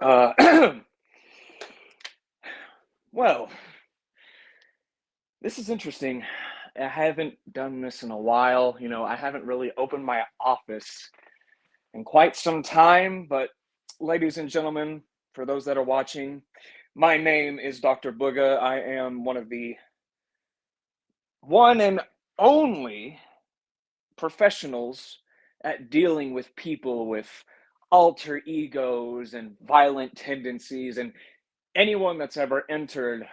Uh, well, this is interesting. I haven't done this in a while. I haven't really opened my office in quite some time. But, ladies and gentlemen, for those that are watching, my name is Dr. Booga. I am one of the one and only professionals at dealing with people with alter egos and violent tendencies, and anyone that's ever entered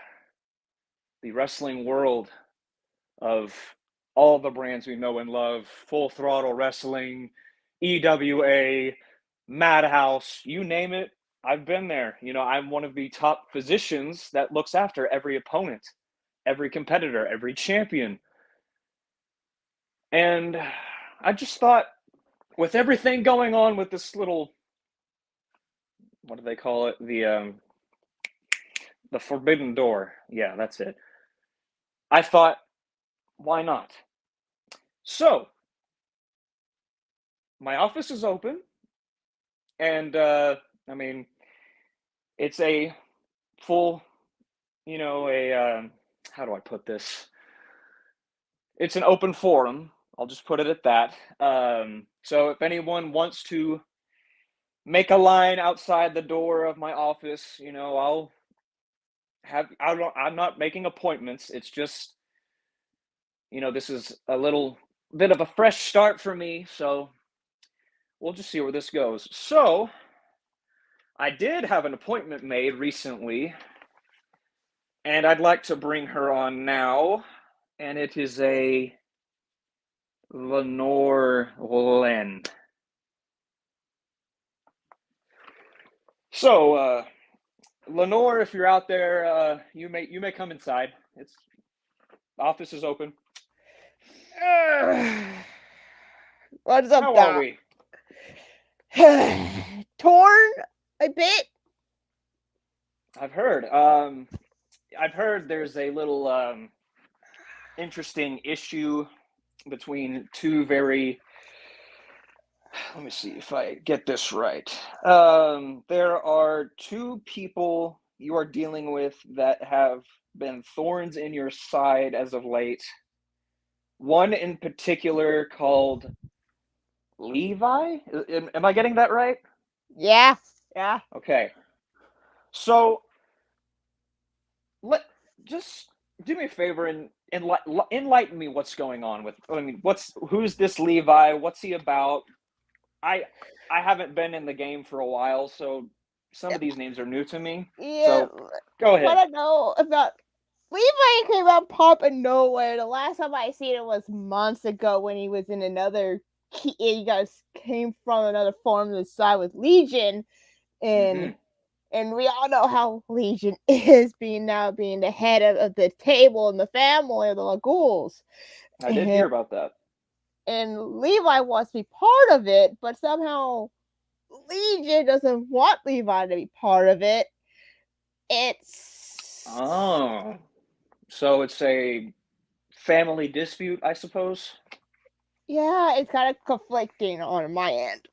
the wrestling world of all the brands we know and love: Full Throttle Wrestling, EWA, Madhouse, you name it, I've been there. I'm one of the top physicians that looks after every opponent, every competitor, every champion. And I just thought, with everything going on with this little, what do they call it? The forbidden door. Yeah, that's it. I thought, why not? So, my office is open, and I mean, it's a full, how do I put this? It's an open forum. I'll just put it at that. So if anyone wants to make a line outside the door of my office, I'm not making appointments. It's just, this is a little bit of a fresh start for me. So we'll just see where this goes. So I did have an appointment made recently, and I'd like to bring her on now. And it is a Lenore Len. So, Lenore, if you're out there, you may come inside. It's office is open. What's up, How are Doc? we? Torn a bit. I've heard. I've heard there's a little interesting issue between two very. Let me see if I get this right. There are two people you are dealing with that have been thorns in your side as of late. One in particular called Levi. Am I getting that right? Yeah, yeah. Okay. So let just do me a favor and enlighten me what's going on with. I mean, who's this Levi? What's he about? I I haven't been in the game for a while, so some of these names are new to me. Yeah, So go what ahead. I know about Levi came out pop of nowhere. The last time I seen it was months ago when he was in another. He guys came from another form of the side with Legion, Mm-hmm. and we all know how Legion is being the head of the table and the family of the Laguls. I did And hear about that. Levi wants to be part of it, but somehow Legion doesn't want Levi to be part of it. It's Oh, so it's a family dispute, I suppose. Yeah, it's kind of conflicting on my end.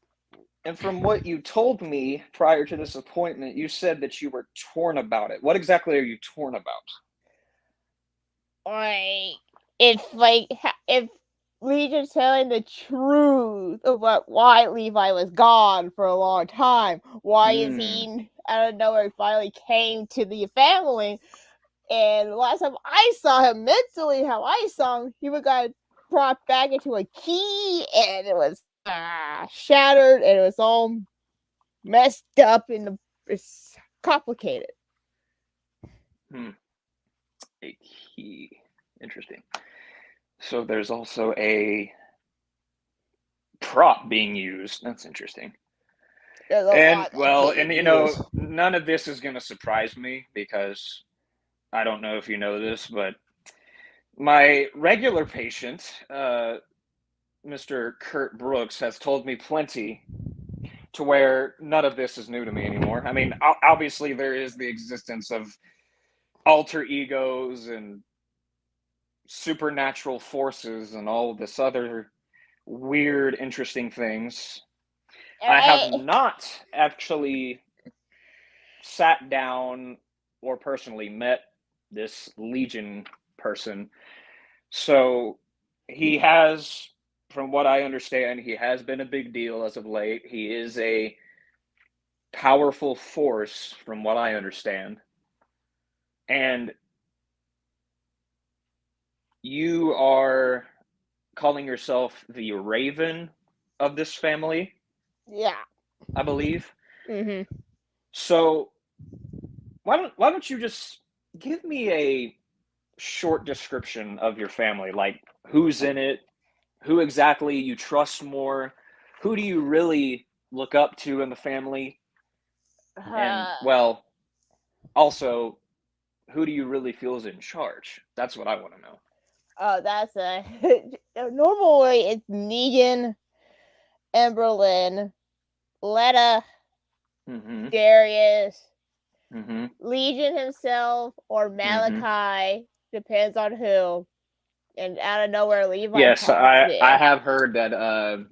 And from what you told me prior to this appointment, you said that you were torn about it. What exactly are you torn about? Like, if Legion's telling the truth about why Levi was gone for a long time, why is Hmm. he out of nowhere finally came to the family? And the last time I saw him mentally, how I saw him, he got brought back into a key, and it was shattered, and it was all messed up, and it's complicated. Hmm. A key. Interesting. So there's also a prop being used. That's interesting. There's a And lot that's well, being and used. none of this is going to surprise me because I don't know if you know this, but my regular patient, Mr. Kurt Brooks, has told me plenty to where none of this is new to me anymore. I mean, obviously, there is the existence of alter egos and supernatural forces and all this other weird, interesting things. All I have right. not actually. sat down or personally met this Legion person. So he has, from what I understand, he has been a big deal as of late. He is a powerful force, from what I understand. And you are calling yourself the Raven of this family, Yeah. I believe. Mhm. So why don't you just give me a short description of your family, like who's in it, who exactly you trust more, who do you really look up to in the family, and Uh, well, also who do you really feel is in charge? That's what I want to know. oh, that's a normally it's Negan, Emberlyn, Letta, Mm-hmm. Darius, Mm-hmm. Legion himself, or Mm-hmm. Malachi. Depends on who. And out of nowhere, Levi Yes, pops I in. have heard that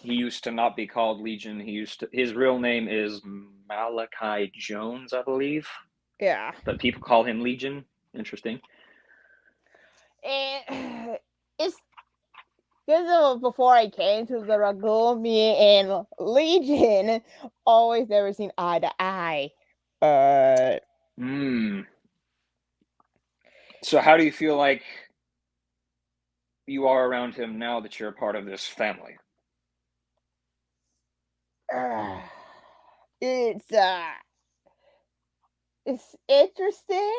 he used to not be called Legion. His real name is Malachi Jones, I believe, Yeah. but people call him Legion. Interesting. And it's this is before I came to the Ragoon, me and Legion always never seen eye to eye. Uh, Hmm. So how do you feel like you are around him now that you're a part of this family? it's uh, it's interesting.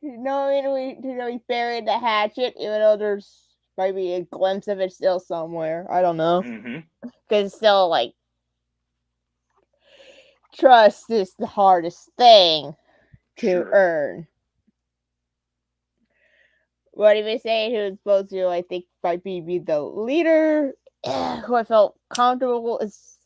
We buried the hatchet, even though there's maybe a glimpse of it still somewhere. I don't know, Mm-hmm. because it's still like trust is the hardest thing to Sure. earn. What he was saying, who was supposed to, I think, might be the leader, who I felt comfortable is.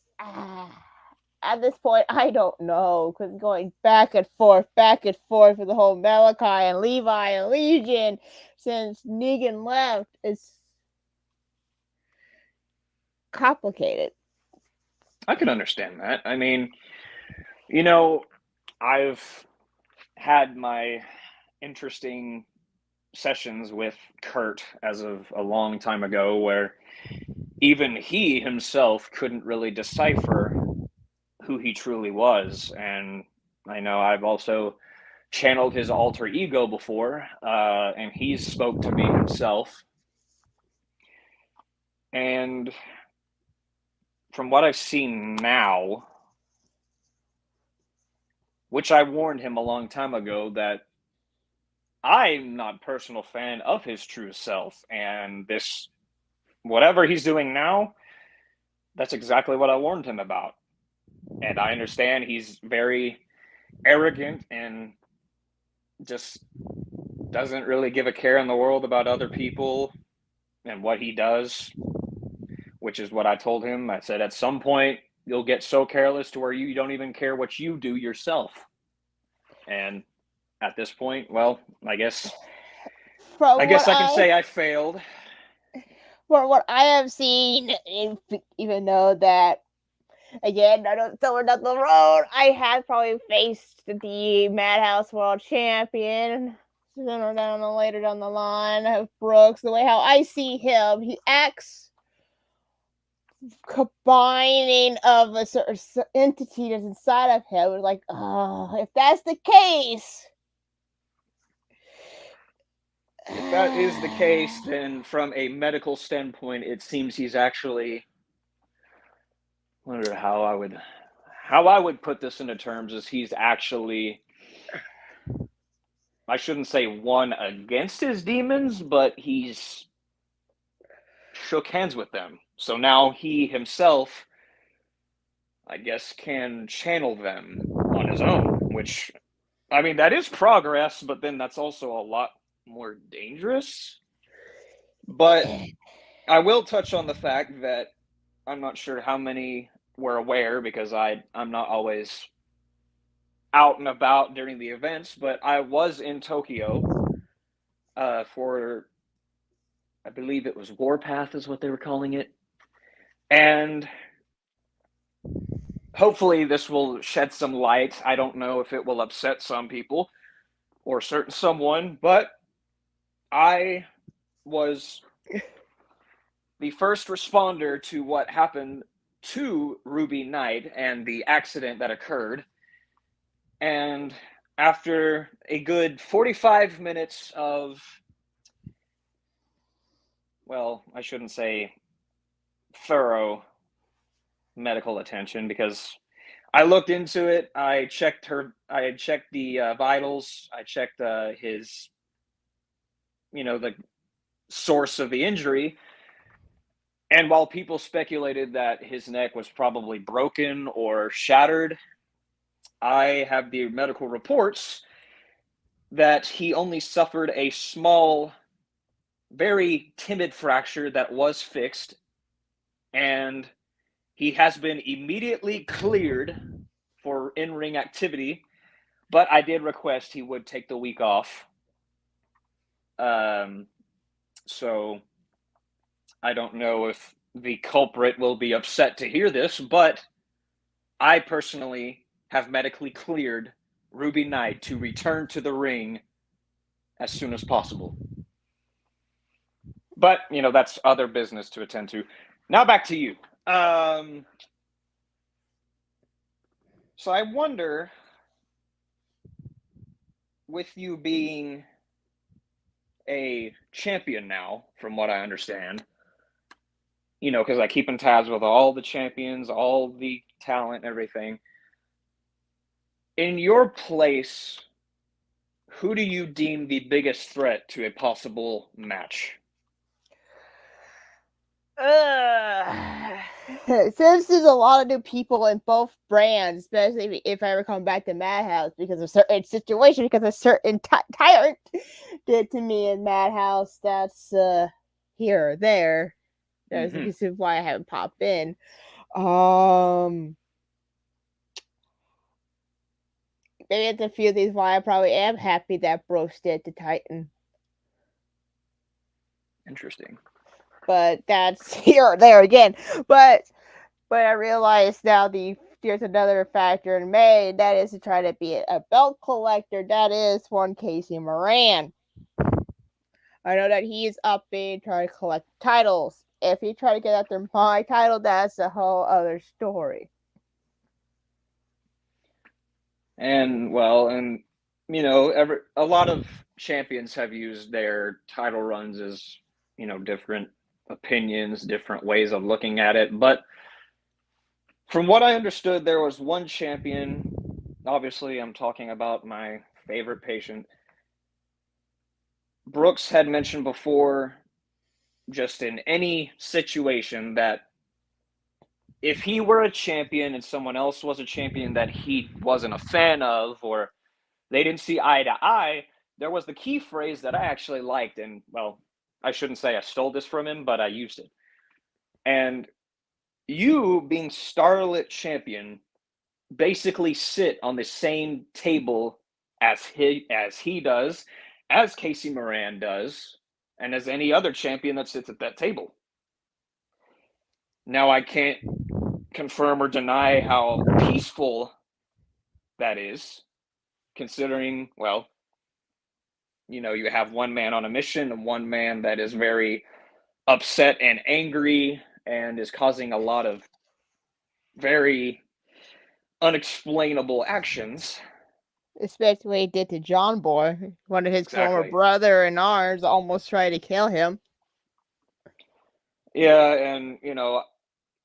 At this point, I don't know, because going back and forth with the whole Malachi and Levi and Legion since Negan left is complicated. I can understand that. I mean, you know, I've had my interesting sessions with Kurt as of a long time ago where even he himself couldn't really decipher who he truly was. And I know I've also channeled his alter ego before, and he's spoke to me himself. And from what I've seen now, which I warned him a long time ago that I'm not a personal fan of his true self, and this whatever he's doing now, that's exactly what I warned him about. And I understand he's very arrogant and just doesn't really give a care in the world about other people and what he does, which is what I told him. I said, at some point, you'll get so careless to where you don't even care what you do yourself. And at this point, well, I guess From I what guess I can I say I failed. from what I have seen, even though that again, I don't somewhere down the road, I had probably faced the Madhouse World Champion sooner down the later down the line of Brooks. The way how I see him, he acts combining of a certain entity that's inside of him. It's like, oh, if that's the case. If that is the case, then from a medical standpoint, it seems he's actually. I wonder how I would put this into terms is he's actually, I shouldn't say won against his demons, but he's shook hands with them. So now he himself, I guess, can channel them on his own, which, I mean, that is progress, but then that's also a lot more dangerous. But I will touch on the fact that I'm not sure how many were aware because I'm not always out and about during the events, but I was in Tokyo for, I believe it was Warpath is what they were calling it, and hopefully this will shed some light. I don't know if it will upset some people or certain someone, but I was the first responder to what happened to Ruby Knight and the accident that occurred. And after a good 45 minutes of, well, I shouldn't say thorough medical attention, because I looked into it. I had checked the vitals. I checked his, the source of the injury. And while people speculated that his neck was probably broken or shattered, I have the medical reports that he only suffered a small, very timid fracture that was fixed, and he has been immediately cleared for in ring activity. But I did request he would take the week off. So I don't know if the culprit will be upset to hear this, but I personally have medically cleared Ruby Knight to return to the ring as soon as possible. But, that's other business to attend to. Now back to you. So I wonder, with you being a champion now, from what I understand, because I keep in tabs with all the champions, all the talent, everything. In your place, who do you deem the biggest threat to a possible match? Since there's a lot of new people in both brands, especially if I ever come back to Madhouse because of certain situation, because a certain tyrant did to me in Madhouse, that's here or there. There's a reason why I haven't popped in. Maybe it's a few things why I probably am happy that Bruce did to Titan. Interesting. But that's here or there again. But I realize now there's another factor in May, that is to try to be a belt collector. That is one Casey Moran. I know that he's up in trying to collect titles. If he try to get after my title, that's a whole other story. And a lot of champions have used their title runs as, different opinions, different ways of looking at it. But from what I understood, there was one champion. Obviously, I'm talking about my favorite patient. Brooks had mentioned before, just in any situation, that if he were a champion and someone else was a champion that he wasn't a fan of, or they didn't see eye to eye, there was the key phrase that I actually liked. And, well, I shouldn't say I stole this from him, but I used it. And you, being Starlit champion, basically sit on the same table as he does, as Casey Moran does, and as any other champion that sits at that table. Now, I can't confirm or deny how peaceful that is, considering, well, you have one man on a mission and one man that is very upset and angry and is causing a lot of very unexplainable actions. Especially what he did to John Boy. One of his former brother and ours almost tried to kill him. Yeah, and,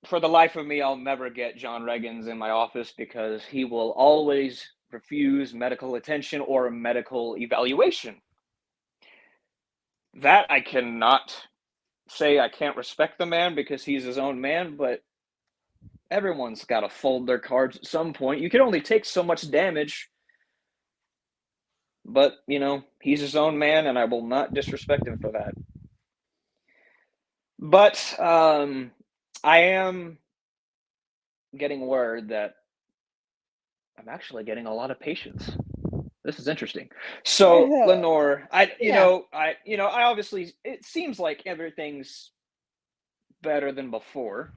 for the life of me, I'll never get John Reagans in my office because he will always refuse medical attention or medical evaluation. That I cannot say I can't respect the man because he's his own man, but everyone's got to fold their cards at some point. You can only take so much damage, but, he's his own man, and I will not disrespect him for that. But I am getting word that I'm actually getting a lot of patients. This is interesting. So, Lenore, I obviously, it seems like everything's better than before.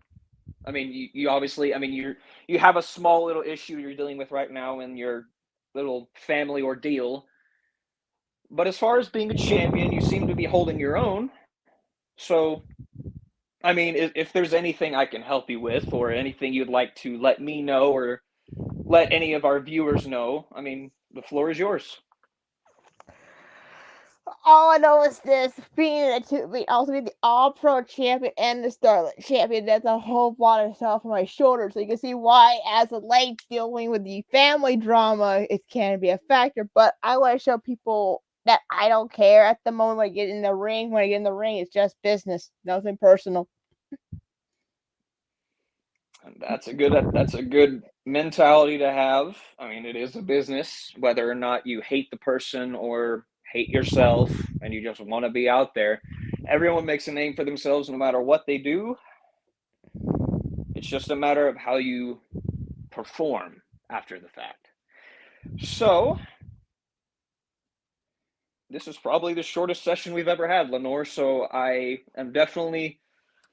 I mean, you obviously, I mean, you have a small little issue you're dealing with right now in your little family ordeal. But as far as being a champion, you seem to be holding your own. So, I mean, if there's anything I can help you with, or anything you'd like to let me know, or let any of our viewers know, I mean, the floor is yours. All I know is this: also being the All Pro champion and the Starlet champion. That's a whole lot of stuff on my shoulders. So you can see why, as a late, dealing with the family drama, it can be a factor. But I want to show people that I don't care at the moment when I get in the ring. When I get in the ring, it's just business, nothing personal. And that's a good mentality to have. I mean, it is a business, whether or not you hate the person or hate yourself and you just want to be out there. Everyone makes a name for themselves no matter what they do. It's just a matter of how you perform after the fact. So, this is probably the shortest session we've ever had, Lenore. So, I am definitely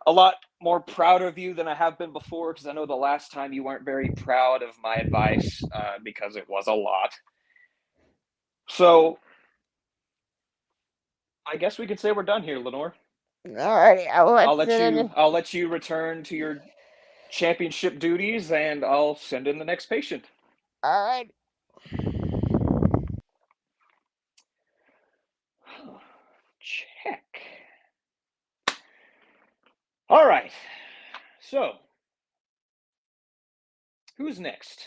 a lot more proud of you than I have been before, because I know the last time you weren't very proud of my advice, because it was a lot. So, I guess we could say we're done here, Lenore. Alrighty, I'll let you return to your championship duties, and I'll send in the next patient. Alright. Check. All right. So, who's next?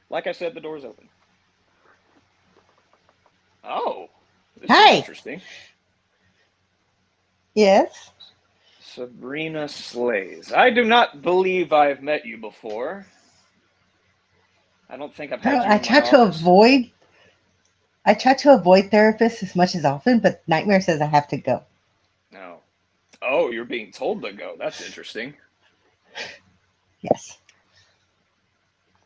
Like I said, the door's open. Oh, this is Hi. interesting. Yes. Sabrina Slays. I do not believe I've met you before. I don't think I've had Well, you in my office. I try to avoid therapists as much as often, but Nightmare says I have to go. No. Oh, you're being told to go. That's interesting. Yes.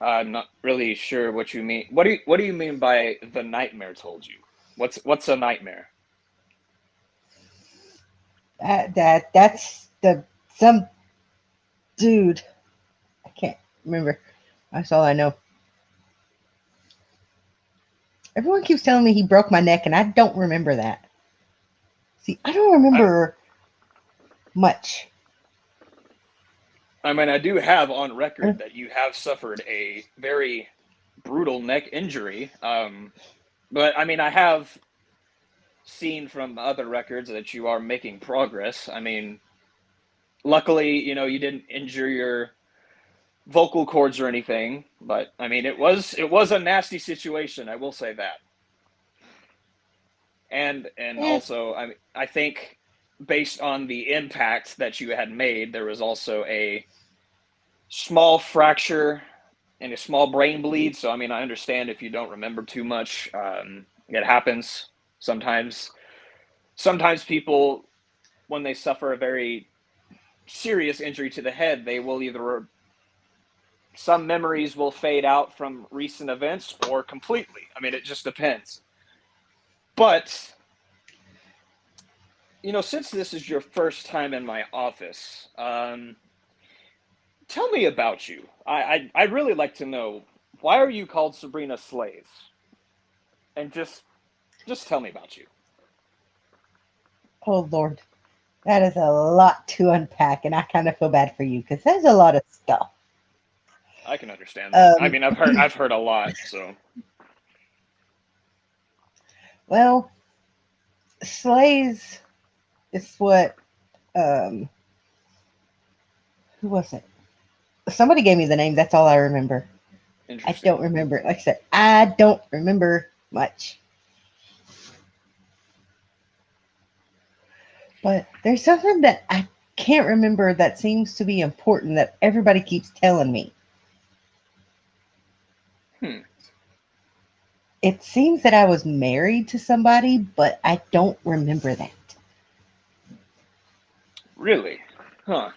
I'm not really sure what you mean. What do you mean by the nightmare told you? What's a nightmare? That's the some dude. I can't remember. That's all I know. Everyone keeps telling me he broke my neck, and I don't remember that. See, I don't I remember much. I mean, I do have on Uh, record that you have suffered a very brutal neck injury. But I mean, I have seen from other records that you are making progress. I mean, luckily, you didn't injure your vocal cords or anything, but I mean, it was a nasty situation. I will say that. And eh, also, I think based on the impact that you had made, there was also a small fracture and a small brain bleed. So I mean, I understand if you don't remember too much. It happens sometimes. Sometimes people, when they suffer a very serious injury to the head, they will either some memories will fade out from recent events or completely. I mean, it just depends. But since this is your first time in my office, tell me about you. I'd really like to know, why are you called Sabrina Slays? And just tell me about you. oh Lord, that is a lot to unpack, and I kind of feel bad for you because there's a lot of stuff. I can understand that. I Um, mean, I've heard a lot, so well, Slays is what. Um, who was it? Somebody gave me the name. That's all I remember. I interesting. don't remember. Like I said, I don't remember much. But there's something that I can't remember that seems to be important that everybody keeps telling me. Hmm. It seems that I was married to somebody, but I don't remember that. Really? Huh.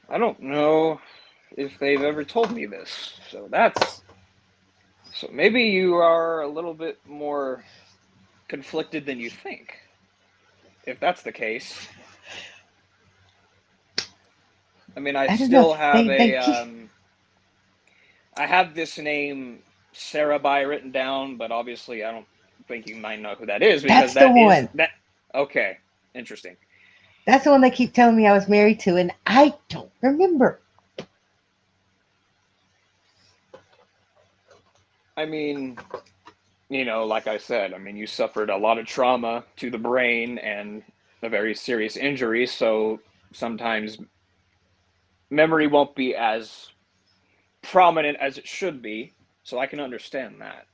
I don't know if they've ever told me this. So maybe you are a little bit more conflicted than you think. if that's the case, I mean, I I don't know. still have They a keep, I have this name Sarabai written down, but obviously I don't think you might know who that is because that's the that is one. that. Okay, interesting. That's the one they keep telling me I was married to, and I don't remember. I mean, like I said, I mean, you suffered a lot of trauma to the brain and a very serious injury, so sometimes memory won't be as prominent as it should be. So I can understand that.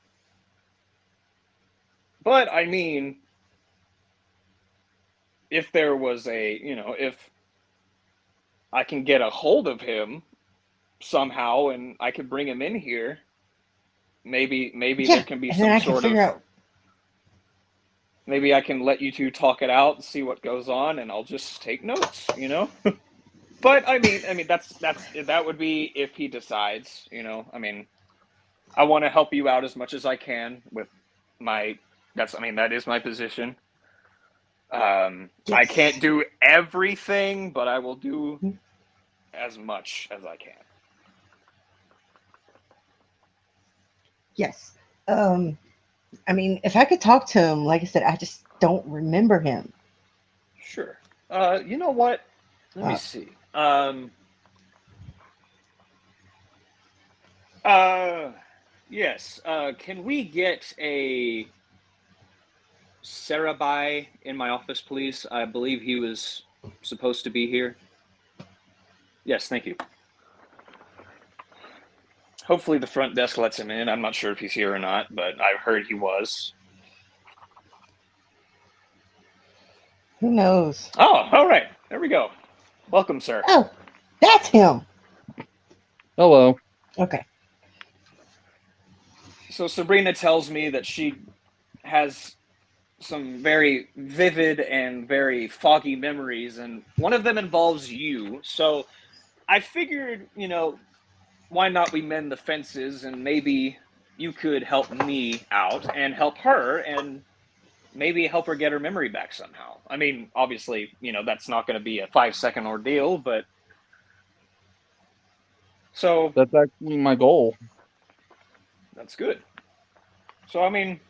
But I mean, if there was if I can get a hold of him somehow and I could bring him in here, maybe there Yeah, can be and then some I can sort figure of out. maybe I can let you two talk it out and see what goes on and I'll just take notes. But I mean that would be if he decides. I mean, I want to help you out as much as I can with my that is my position. I can't Yes, do everything, but I will do as much as I can. yes. Um, I mean, if I could talk to him, like I said, I just don't remember him. Sure. You know what? Let me Uh, see. Uh, yes. Can we get a Sarabai in my office, please? I believe he was supposed to be here. Yes, thank you. Hopefully the front desk lets him in. I'm not sure if he's here or not, but I heard he was. who knows? Oh, all right. There we go. Welcome, sir. Oh, that's him. Hello. Okay. So Sabrina tells me that she has some very vivid and very foggy memories, and one of them involves you. So I figured, why not we mend the fences and maybe you could help me out and help her and maybe help her get her memory back somehow. I mean, obviously, that's not going to be a 5-second ordeal, but so That's actually my goal. that's good. So, I mean,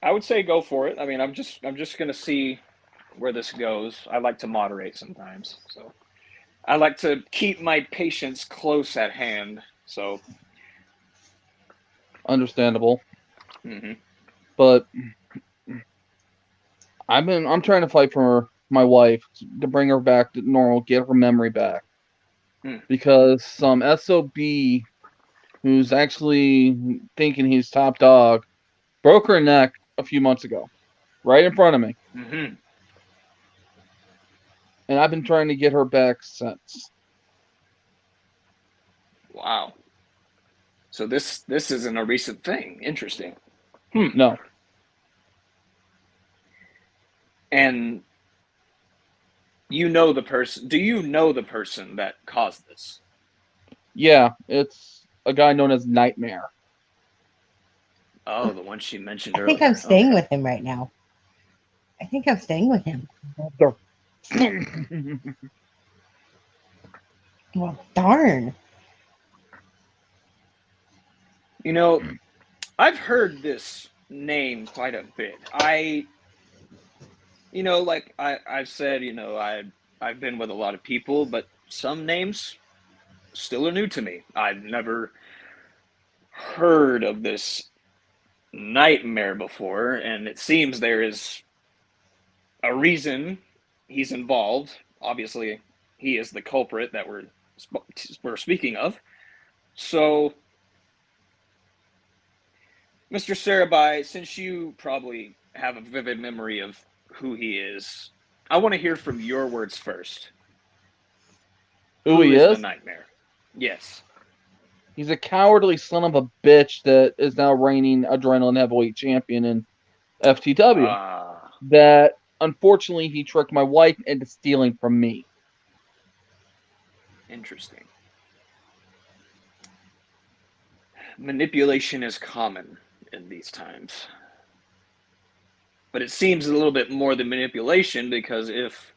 I would say go for it. I mean, I'm just going to see where this goes. I like to moderate sometimes. So, I like to keep my patients close at hand. So, Understandable. mhm. But I'm trying to fight for my wife to bring her back to normal, get her memory back. Mm. Because some SOB who's actually thinking he's top dog broke her neck a few months ago. Right in front of me. Mm-hmm. And I've been trying to get her back since. Wow. So this isn't a recent thing. Interesting. Hmm. No. And you know the person. Do you know the person that caused this? Yeah, it's a guy known as Nightmare. Oh, the one she mentioned I think I'm earlier. staying Okay. with him right now. I think I'm staying with him. Well, darn. You know, I've heard this name quite a bit. Like I've said, I've been with a lot of people, but some names still are new to me. I've never heard of this nightmare before, and it seems there is a reason he's involved. Obviously, he is the culprit that we're speaking of. So, Mr. Sarabai, since you probably have a vivid memory of who he is, I want to hear from your words first. Who Who he is the is? nightmare? Yes. He's a cowardly son of a bitch that is now reigning adrenaline heavyweight champion in FTW. Ah, That unfortunately he tricked my wife into stealing from me. interesting. Manipulation is common in these times. But it seems a little bit more than manipulation, because if,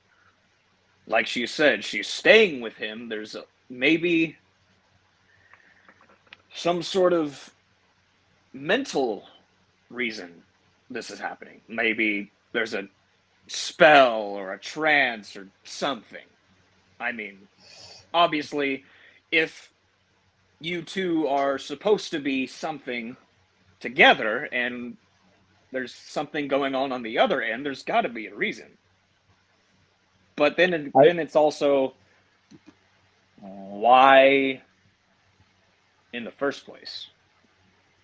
like she said, she's staying with him, there's maybe some sort of mental reason this is happening. Maybe there's a spell or a trance or something. I mean, obviously, if you two are supposed to be something together and there's something going on the other end, there's got to be a reason. But then it's also, why in the first place?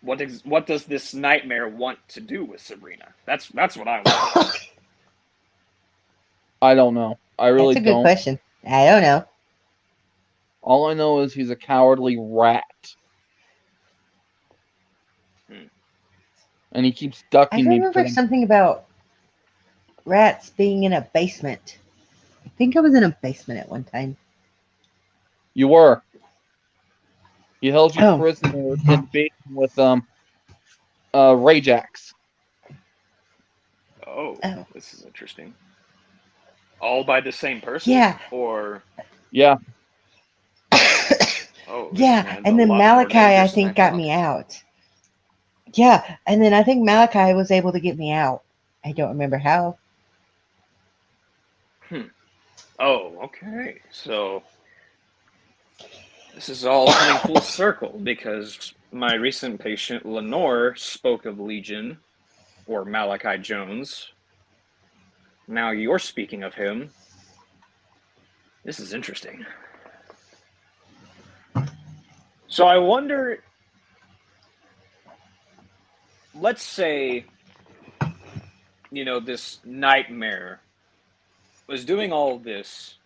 What does this nightmare want to do with Sabrina? That's what I want. I don't know. I really That's a good don't. question. I don't know. All I know is he's a cowardly rat. And he keeps I ducking me. remember something about rats being in a basement. I think I was in a basement at one time. You were. He held you Oh. prisoner in the basement with Rajax. Oh, Oh. this is interesting. All by the same person? Yeah. Or Yeah. oh, this Yeah, man's and a then lot more Malachi, I dangerous than I think, got thought. me out. Yeah, and then I think Malachi was able to get me out. I don't remember how. Oh, okay. So this is all coming full circle, because my recent patient, Lenore, spoke of Legion, or Malachi Jones. Now you're speaking of him. This is interesting. So I wonder, let's say, this nightmare was doing all this,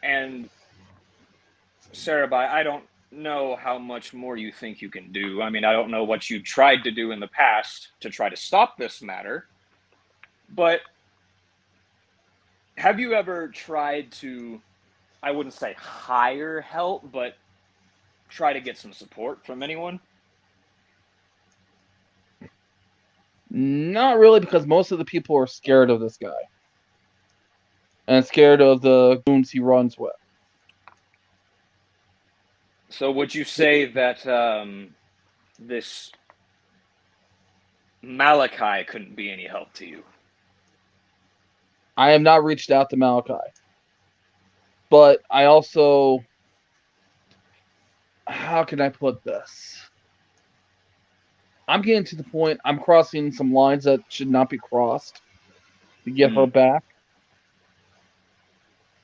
and Sarabai, I don't know how much more you think you can do. I mean, I don't know what you tried to do in the past to try to stop this matter, but have you ever tried to, I wouldn't say hire help, but try to get some support from anyone? Not really, because most of the people are scared of this guy. And scared of the goons he runs with. So would you say that this Malachi couldn't be any help to you? I have not reached out to Malachi. But I also... How can I put this? I'm getting to the point, I'm crossing some lines that should not be crossed to get her back.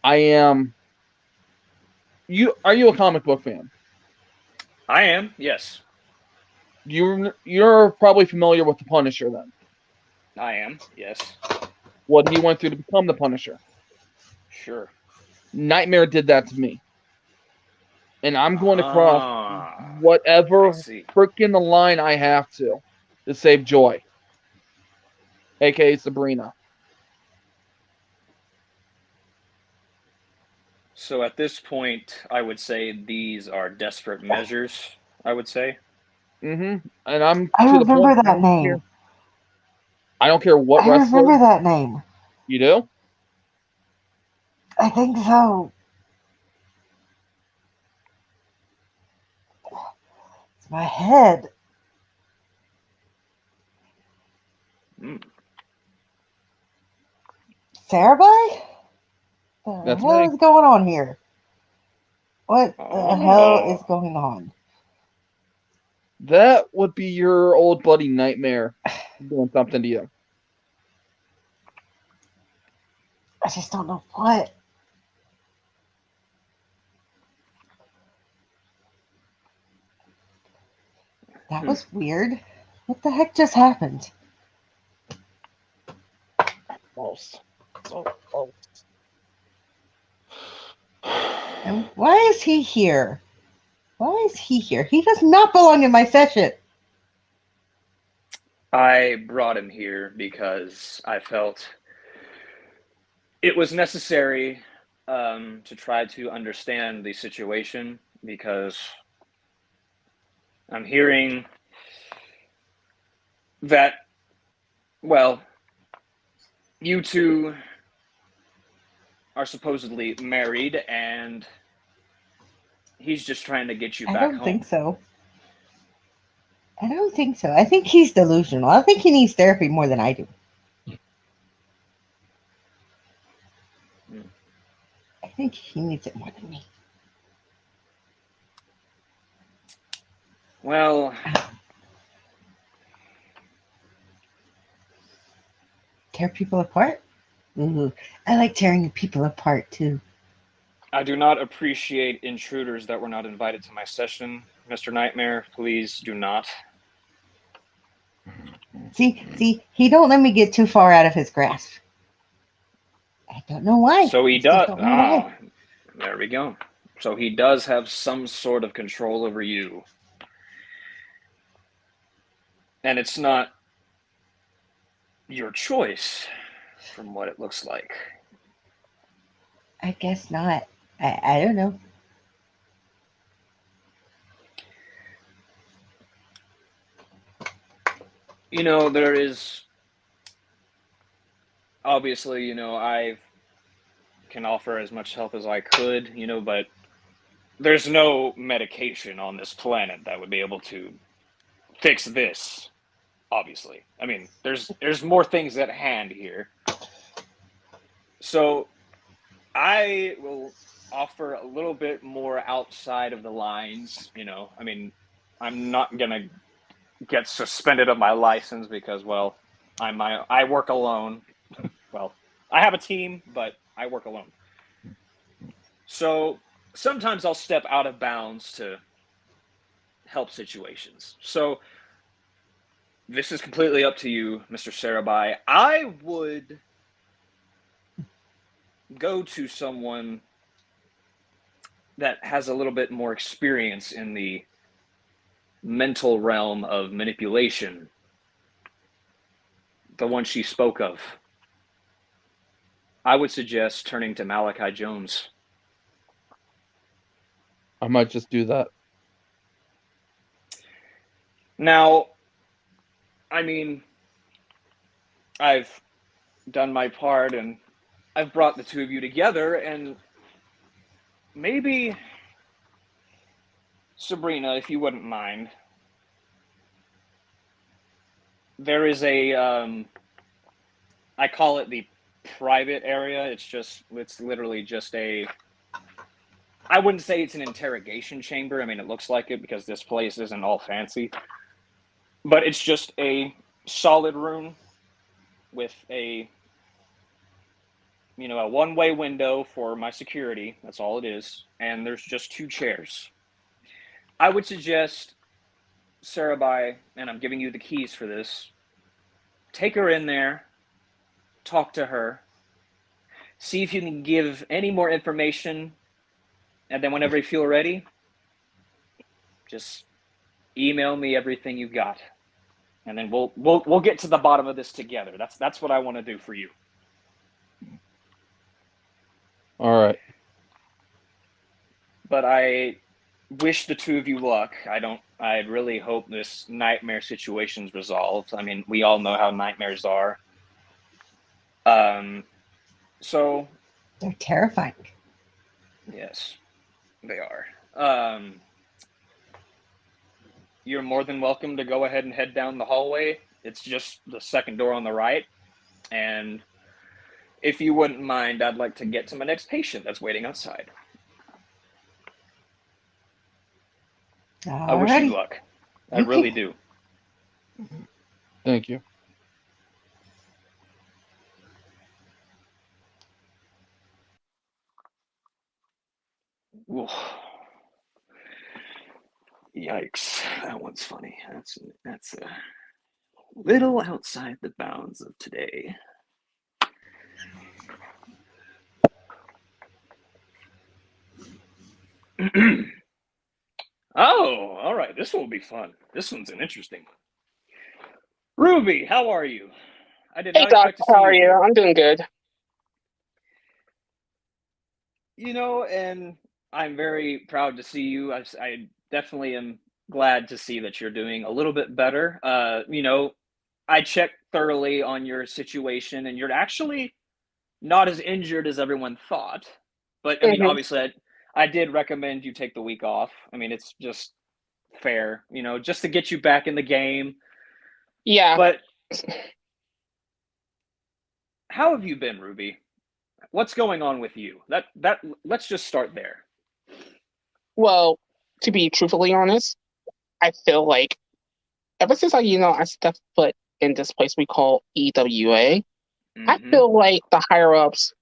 I am... Are you a comic book fan? I am, yes. You're probably familiar with the Punisher then. I am, yes. What he went through to become the Punisher. Sure. Nightmare did that to me. And I'm going to cross I whatever see. freaking the line I have to save Joy. AKA Sabrina. So at this point, I would say these are desperate measures, I would say. Mm-hmm. And I'm I to the point. remember that name. I don't care what I wrestler. remember that name. You do? I think so. It's my head. Sarabai? What the That's hell me. is going on here? What the hell is Oh. going on? That would be your old buddy Nightmare doing something to you. I just don't know what. That was weird. What the heck just happened? Close. So close. And why is he here? Why is he here? He does not belong in my session. I brought him here because I felt it was necessary to try to understand the situation, because I'm hearing that, well, you two are supposedly married and he's just trying to get you I back don't home. think so. I don't think so. I think he's delusional. I think he needs therapy more than I do. Hmm. I think he needs it more than me. Well, Tear people apart? Ooh, I like tearing people apart too. I do not appreciate intruders that were not invited to my session. Mr. Nightmare, please do not. See, he don't let me get too far out of his grasp. I don't know why. So I he still does. don't know why. Ah, there we go. So he does have some sort of control over you. And it's not your choice, from what it looks like. I guess not. I don't know. There is obviously, I can offer as much help as I could, but there's no medication on this planet that would be able to fix this, obviously. I mean, there's more things at hand here. So I will offer a little bit more outside of the lines, I mean, I'm not gonna get suspended of my license because, well, I work alone. Well, I have a team, but I work alone. So sometimes I'll step out of bounds to help situations. So this is completely up to you, Mr. Sarabai. I would go to someone that has a little bit more experience in the mental realm of manipulation, the one she spoke of. I would suggest turning to Malachi Jones. I might just do that. Now, I mean, I've done my part and I've brought the two of you together, and maybe, Sabrina, if you wouldn't mind, there is I call it the private area. It's literally just I wouldn't say it's an interrogation chamber. I mean, it looks like it because this place isn't all fancy, but it's just a solid room with a one-way window for my security. That's all it is. And there's just two chairs. I would suggest, Sarabai, and I'm giving you the keys for this, take her in there, talk to her, see if you can give any more information, and then whenever you feel ready, just email me everything you got. And then we'll get to the bottom of this together. That's what I want to do for you. All right. But I wish the two of you luck. I really hope this nightmare situation's resolved. I mean, we all know how nightmares are. So They're terrifying. yes, they are. You're more than welcome to go ahead and head down the hallway. It's just the second door on the right. And if you wouldn't mind, I'd like to get to my next patient that's waiting outside. I wish you Alrighty. luck. I Okay. really do. Thank you. Ooh. Yikes. That one's funny. That's a little outside the bounds of today. Oh, all right. This will be fun. This one's an interesting one. Ruby, how are you? I did Hey, not Doc, expect to see how you are you? here. I'm doing good. And I'm very proud to see you. I definitely am glad to see that you're doing a little bit better. I checked thoroughly on your situation, and you're actually not as injured as everyone thought. But I mean, Hmm. obviously, I did recommend you take the week off. I mean, it's just fair, just to get you back in the game. Yeah. But how have you been, Ruby? What's going on with you? That let's just start there. Well, to be truthfully honest, I feel like ever since I stepped foot in this place we call EWA, I Mm-hmm. feel like the higher ups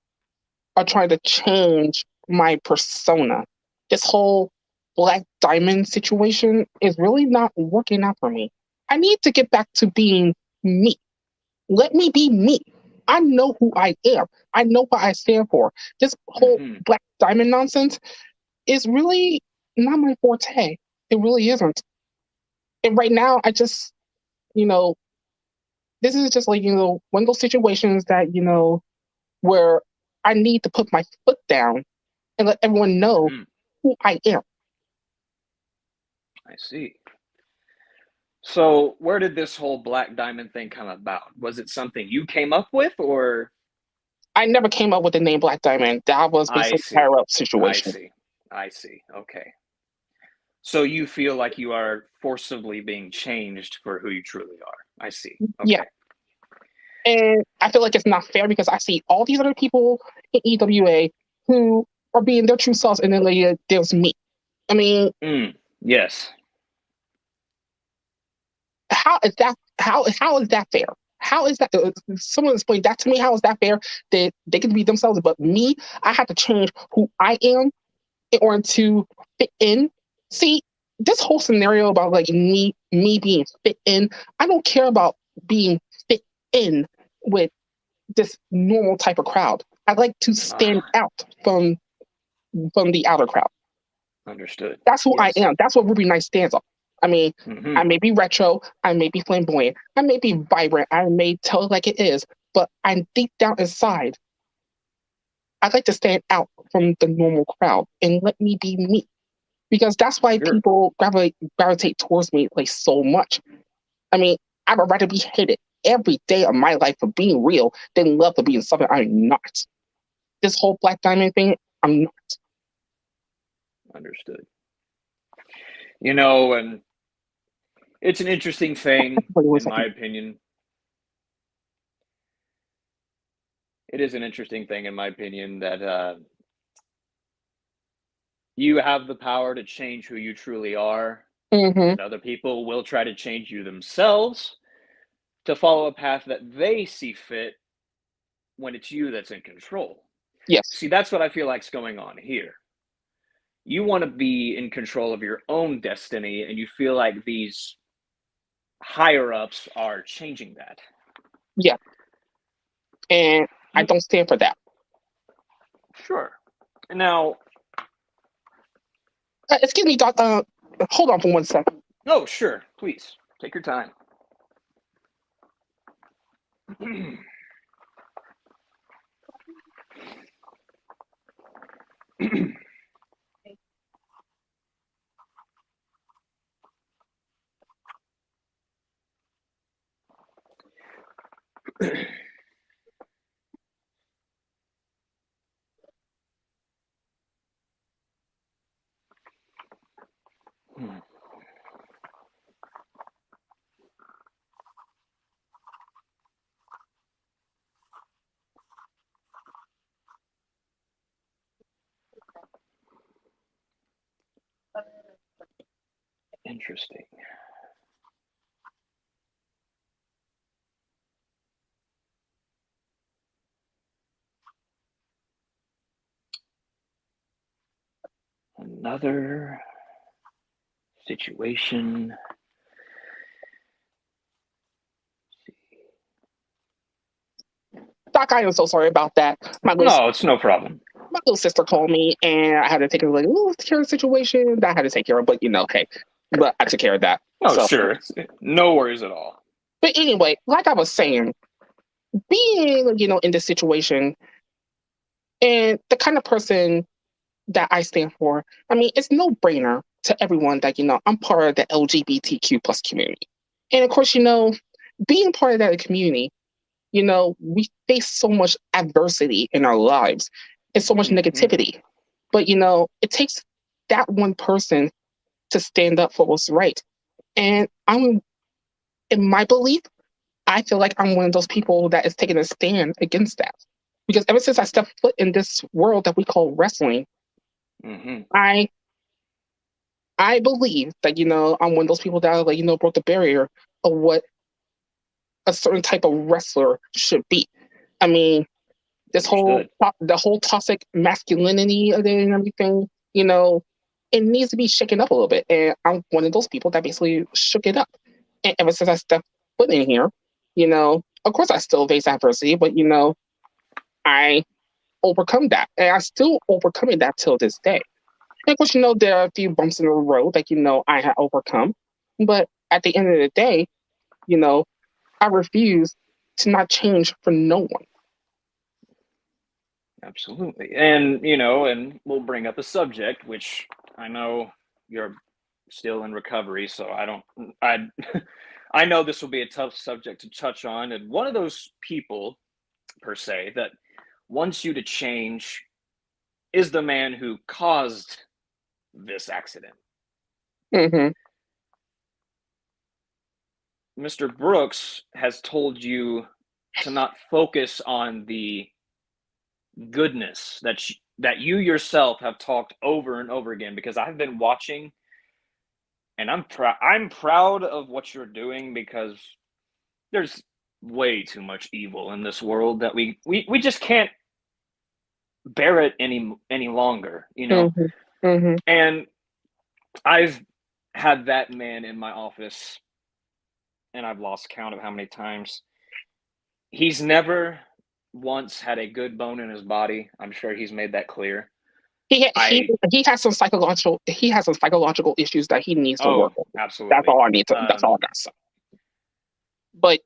are trying to change my persona. This whole Black Diamond situation is really not working out for me. I need to get back to being me. Let me be me. I know who I am. I know what I stand for. This whole Mm-hmm. Black Diamond nonsense is really not my forte. It really isn't. And right now, you know, this is just like, one of those situations that, where I need to put my foot down and let everyone know Mm-hmm. who I am. I see. So, where did this whole Black Diamond thing come about? Was it something you came up with, or I never came up with the name Black Diamond. That was I basically a see. higher up I situation. see. I see. Okay. So you feel like you are forcibly being changed for who you truly are. I see. Yeah. Okay. And I feel like it's not fair because I see all these other people in EWA who are being their true selves, and then later there's me. I mean, Yes. how is that fair? How is that? Someone explain that to me. How is that fair? That they can be themselves, but me, I have to change who I am in order to fit in. See, this whole scenario about like me being fit in, I don't care about being fit in with this normal type of crowd. I like to stand Ah, out from the outer crowd. understood. That's who I Yes. am. That's what Ruby Night stands on. I mean, I Hmm. may be retro, I may be flamboyant, I may be vibrant, I may tell it like it is, but I'm deep down inside. I like to stand out from the normal crowd and let me be me. Because that's why Sure. people gravitate towards me like so much. I mean, I would rather be hated every day of my life for being real than love for being something I'm not. This whole Black Diamond thing, I'm not. Understood. And it's an interesting thing, Wait one in my second. opinion. It is an interesting thing, in my opinion, that you have the power to change who you truly are, Mm-hmm. and other people will try to change you themselves to follow a path that they see fit when it's you that's in control. Yes. See, that's what I feel like's going on here. You want to be in control of your own destiny, and you feel like these higher ups are changing that. Yeah. And I You, don't stand for that. sure. Now, Excuse me, Doc. Hold on for one second. oh, sure, please take your time. Interesting. Another situation. Doc, I am so sorry about that. No, it's no problem. My little sister called me, and I had to take her like, oh, take care of the situation that I had to take care of. But hey, but I took care of that. Oh, So, sure. No worries at all. but anyway, like I was saying, being in this situation and the kind of person that I stand for, I mean, it's no brainer to everyone that I'm part of the LGBTQ plus community, and of course, being part of that community, we face so much adversity in our lives and so much negativity. But, it takes that one person to stand up for what's right. And in my belief, I feel like I'm one of those people that is taking a stand against that. Because ever since I stepped foot in this world that we call wrestling, I believe that, I'm one of those people that, broke the barrier of what a certain type of wrestler should be. I mean, the whole toxic masculinity of it and everything, it needs to be shaken up a little bit. And I'm one of those people that basically shook it up. And ever since I stepped foot in here, of course I still face adversity, but I overcome that. And I still overcoming that till this day. And of course, there are a few bumps in the road that I had overcome. But at the end of the day, I refuse to not change for no one. Absolutely. And, and we'll bring up a subject, which I know you're still in recovery, so I know this will be a tough subject to touch on. And one of those people, per se, that wants you to change is the man who caused this accident. Mr. Brooks has told you to not focus on the goodness that you yourself have talked over and over again, because I've been watching, and I'm proud of what you're doing, because there's way too much evil in this world that we just can't bear it any longer, And I've had that man in my office, and I've lost count of how many times. He's never once had a good bone in his body. I'm sure he's made that clear. He has some psychological issues that he needs to work on. Absolutely. That's all I need to. That's all I got to say. But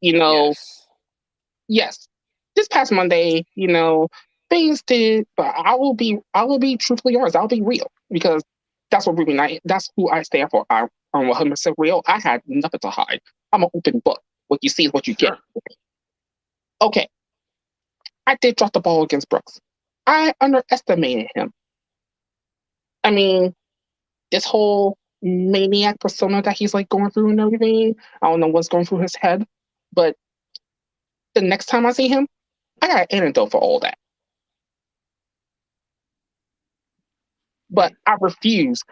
yes, this past Monday, things did. But I will be truthfully honest. I'll be real, because that's what Ruby Knight. That's who I stand for. I'm 100% real. I had nothing to hide. I'm an open book. What you see is what you get. Okay, I did drop the ball against Brooks. I underestimated him. I mean, this whole maniac persona that he's going through and everything, I don't know what's going through his head, but the next time I see him, I got an antidote for all that. But I refuse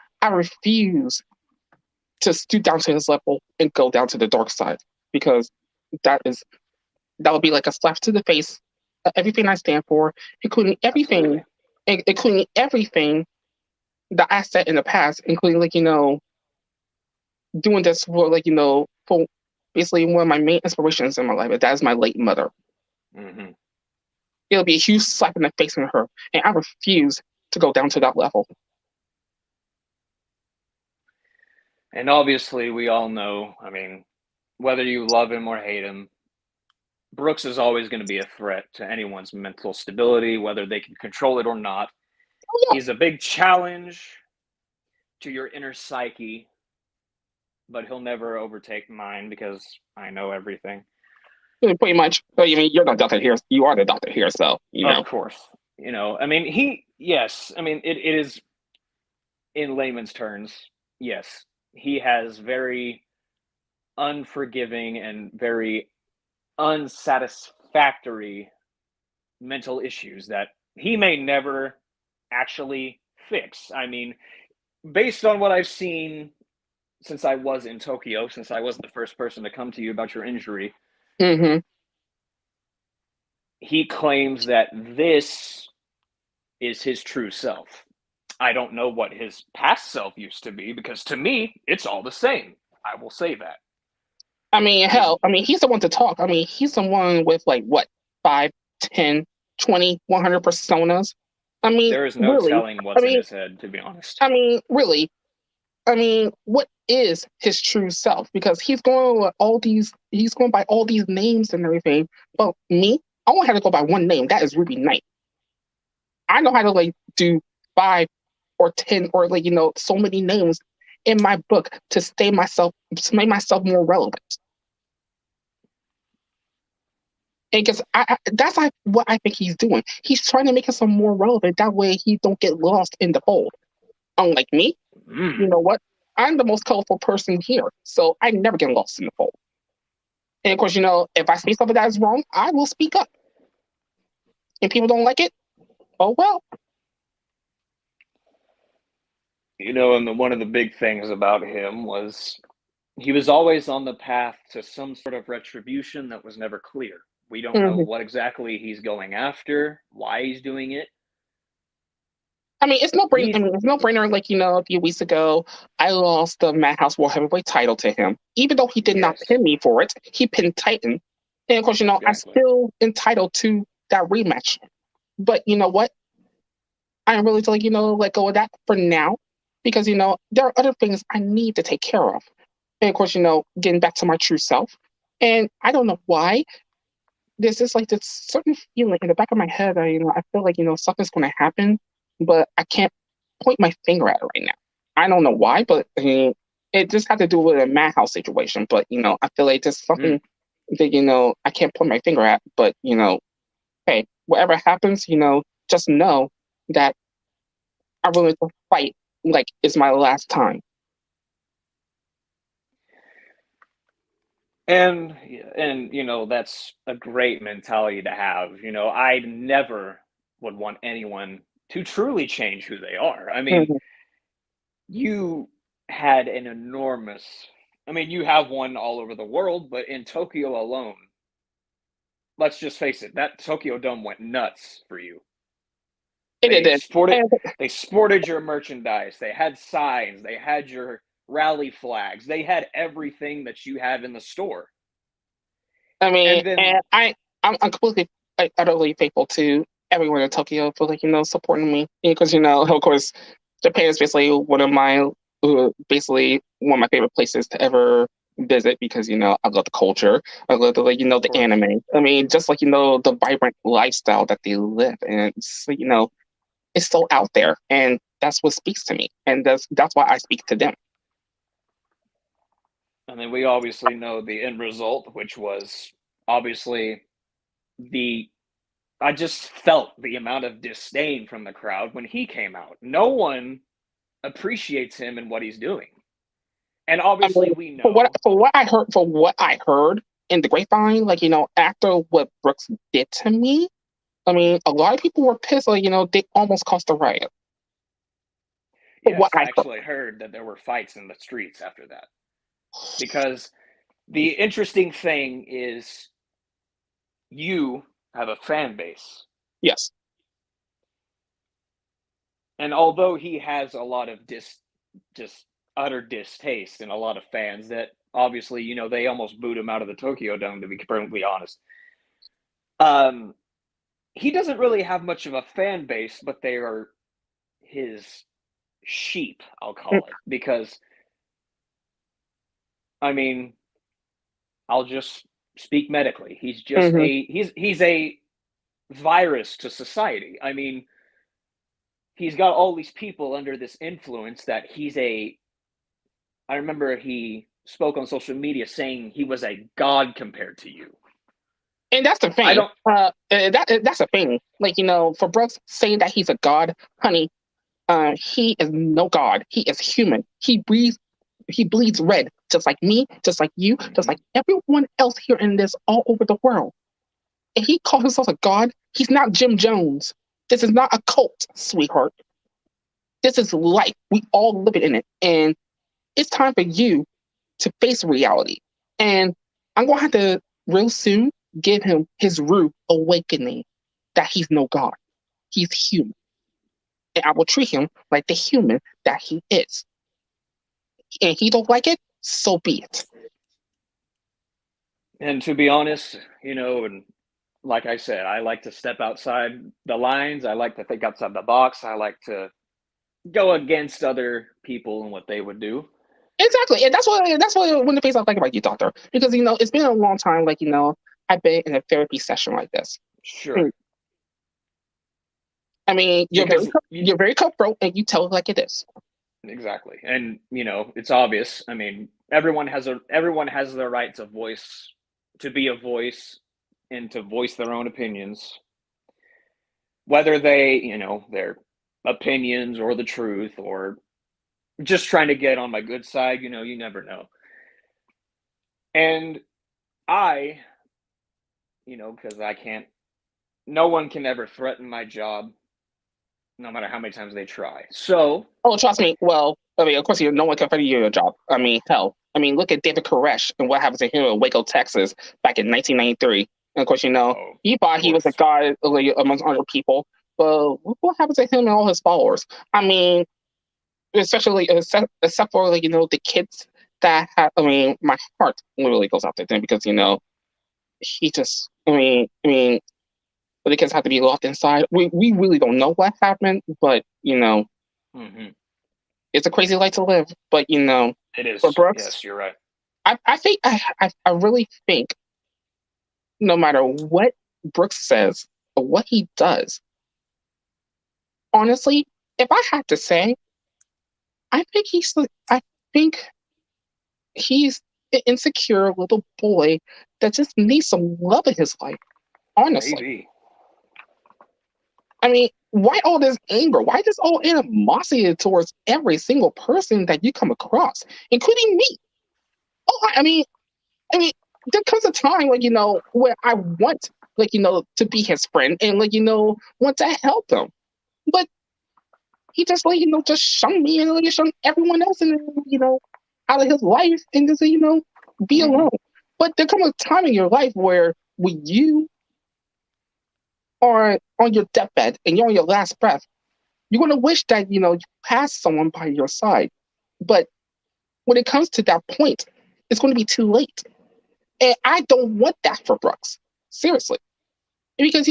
to stoop down to his level and go down to the dark side, because that would be like a slap to the face of everything I stand for, including everything that I said in the past, including doing this for for basically one of my main inspirations in my life. That is my late mother. It'll be a huge slap in the face on her, and I refuse to go down to that level. And obviously, we all know, whether you love him or hate him, Brooks is always going to be a threat to anyone's mental stability, whether they can control it or not. He's a big challenge to your inner psyche, but he'll never overtake mine, because I know everything. Pretty much. You're the doctor here. You are the doctor here, so Of course. It is, in layman's terms, yes, he has very unforgiving and very unsatisfactory mental issues that he may never actually fix. Based on what I've seen since I was in Tokyo, since I was the first person to come to you about your injury, he claims that this is his true self. I don't know what his past self used to be, because to me, it's all the same. I will say that. He's the one to talk. He's the one with 5, 10, 20, 100 personas. There is no really, telling what's in his head, to be honest. Really. What is his true self? Because he's going by all these names and everything. But me, I won't have to go by one name. That is Ruby Knight. I know how to do 5 or 10 or so many names in my book to make myself more relevant. And because that's like what I think he's doing. He's trying to make us some more relevant. That way he don't get lost in the fold. Unlike me, you know what? I'm the most colorful person here, so I never get lost in the fold. And of course, if I say something that is wrong, I will speak up. And people don't like it, oh well. And one of the big things about him was he was always on the path to some sort of retribution that was never clear. We don't know Mhm. what exactly he's going after, why he's doing it. I mean, it's no brainer. He's It's no brainer. Like a few weeks ago, I lost the Madhouse World Heavyweight title to him, even though he did not Yes, pin me for it. He pinned Titan, and of course, I exactly. still entitled to that rematch. But you know what? I'm really to let go of that for now, because there are other things I need to take care of. And of course, getting back to my true self. And I don't know why. There's just like this certain feeling in the back of my head that, I feel like, something's going to happen, but I can't point my finger at it right now. I don't know why, but I mean, it just had to do with a madhouse situation. But, I feel like there's Mm. something that, I can't point my finger at. But, hey, whatever happens, just know that I'm willing to fight like it's my last time. And that's a great mentality to have. I never would want anyone to truly change who they are. I mean, Mhm. you had an enormous, you have one all over the world, but in Tokyo alone, let's just face it, that Tokyo Dome went nuts for you. It They did. sported And, they sported your merchandise. They had signs, they had your rally flags. They had everything that you have in the store. I mean, And then and I'm completely, utterly thankful to everyone in Tokyo for supporting me, because of course Japan is basically basically one of my favorite places to ever visit, because I love the culture, I love of the course. anime. I mean, just like the vibrant lifestyle that they live, and it's so out there, and that's what speaks to me, and that's why I speak to them. And then we obviously know the end result, which was obviously the I just felt the amount of disdain from the crowd when he came out. No one appreciates him and what he's doing. And I obviously mean, we know, for what I heard in the grapevine, like after what Brooks did to me, I mean, a lot of people were pissed. Like they almost caused a riot. For what yes, I I heard. actually heard that there were fights in the streets after that. Because the interesting thing is you have a fan base. Yes. And although he has a lot of just utter distaste and a lot of fans that obviously, they almost booed him out of the Tokyo Dome, to be perfectly honest. Um, he doesn't really have much of a fan base, but they are his sheep, I'll call it, because I mean, I'll just speak medically. Mm-hmm. He's a virus to society. I mean, he's got all these people under this influence that I remember he spoke on social media saying he was a god compared to you. And that's the I thing. don't That's the thing. Like for Brooks saying that he's a god, honey, he is no god. He is human. He bleeds red, just like me, just like you, just Mhm. like everyone else here in this all over the world. If he calls himself a god, he's not Jim Jones. This is not a cult, sweetheart. This is life. We all live it in it. And it's time for you to face reality. And I'm going to have to real soon give him his rude awakening that he's no God. He's human. And I will treat him like the human that he is. And he don't like it, so be it. And to be honest, and like I said, I like to step outside the lines. I like to think outside the box. I like to go against other people and what they would do. Exactly. And that's what one of the things I like about you, Doctor. Because it's been a long time, like, I've been in a therapy session like this. Sure. I mean, Because you're very cutthroat, and you tell it like it is. exactly. And it's obvious. I mean, everyone has the right to be a voice and to voice their own opinions, whether they, their opinions or the truth or just trying to get on my good side, you never know. And I, because no one can ever threaten my job, no matter how many times they try. So, Oh, trust me. Well, I mean, of course, no one can find you your job. I mean, hell. I mean, look at David Koresh and what happened to him in Waco, Texas, back in 1993. And of course, he thought he was a god amongst other people. But look what happened to him and all his followers. I mean, especially except for the kids that have. I mean, my heart literally goes out to them because he just. I mean, the kids have to be locked inside. We really don't know what happened, but mm-hmm. It's a crazy life to live. But it is. For Brooks, yes, you're right. I think I really think no matter what Brooks says or what he does, honestly, if I had to say, I think he's an insecure little boy that just needs some love in his life. Honestly. Maybe. I mean, why all this anger? Why this all animosity towards every single person that you come across, including me? Oh, I mean, there comes a time where I want to be his friend and want to help him, but he just just shunned me and shunned everyone else and out of his life and just be mm-hmm. alone. But there comes a time in your life where when you are on your deathbed and you're on your last breath, you're gonna wish that you passed someone by your side, but when it comes to that point, it's going to be too late. And I don't want that for Brooks. Seriously. Because,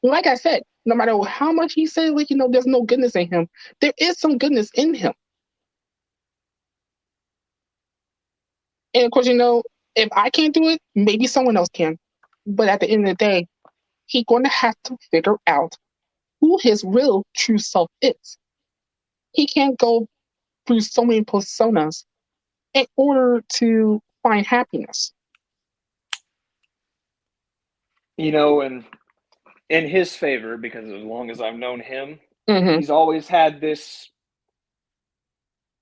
like I said, no matter how much he says, there's no goodness in him, there is some goodness in him. And of course, if I can't do it, maybe someone else can. But at the end of the day, he's going to have to figure out who his real true self is. He can't go through so many personas in order to find happiness. And in his favor, because as long as I've known him, mm-hmm. he's always had this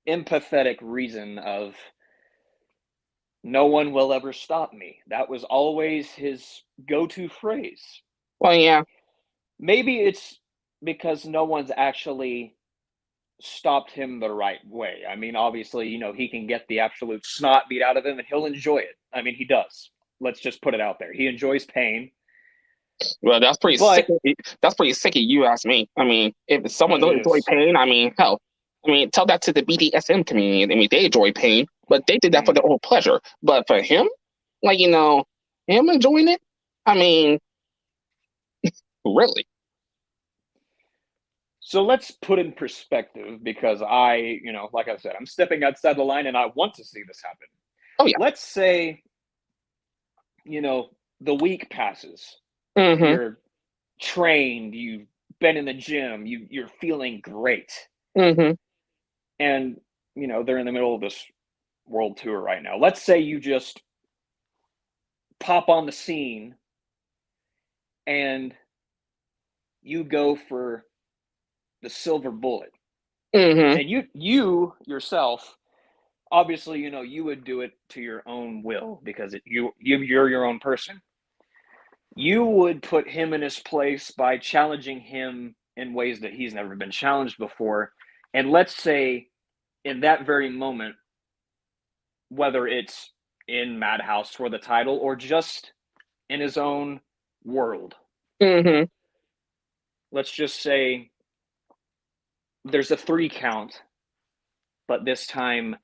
empathetic reason of no one will ever stop me. That was always his go-to phrase. Well, yeah. Maybe it's because no one's actually stopped him the right way. I mean, obviously, he can get the absolute snot beat out of him and he'll enjoy it. I mean, he does. Let's just put it out there. He enjoys pain. Well, that's pretty sick. That's pretty sick of you, ask me. I mean, if someone doesn't enjoy pain, I mean, hell, tell that to the BDSM community. I mean, they enjoy pain, but they did that for their own pleasure. But for him, him enjoying it, I mean, really. So let's put in perspective because I, like I said, I'm stepping outside the line and I want to see this happen. Oh, yeah. Let's say, the week passes. Mm-hmm. You're trained, you've been in the gym, you're feeling great. Mm-hmm. And, they're in the middle of this world tour right now. Let's say you just pop on the scene and you go for the silver bullet. Mm-hmm. And you yourself, obviously, you would do it to your own will because you're your own person. You would put him in his place by challenging him in ways that he's never been challenged before. And let's say in that very moment, whether it's in Madhouse for the title or just in his own world. Mm-hmm. Let's just say there's a 3 count, but this time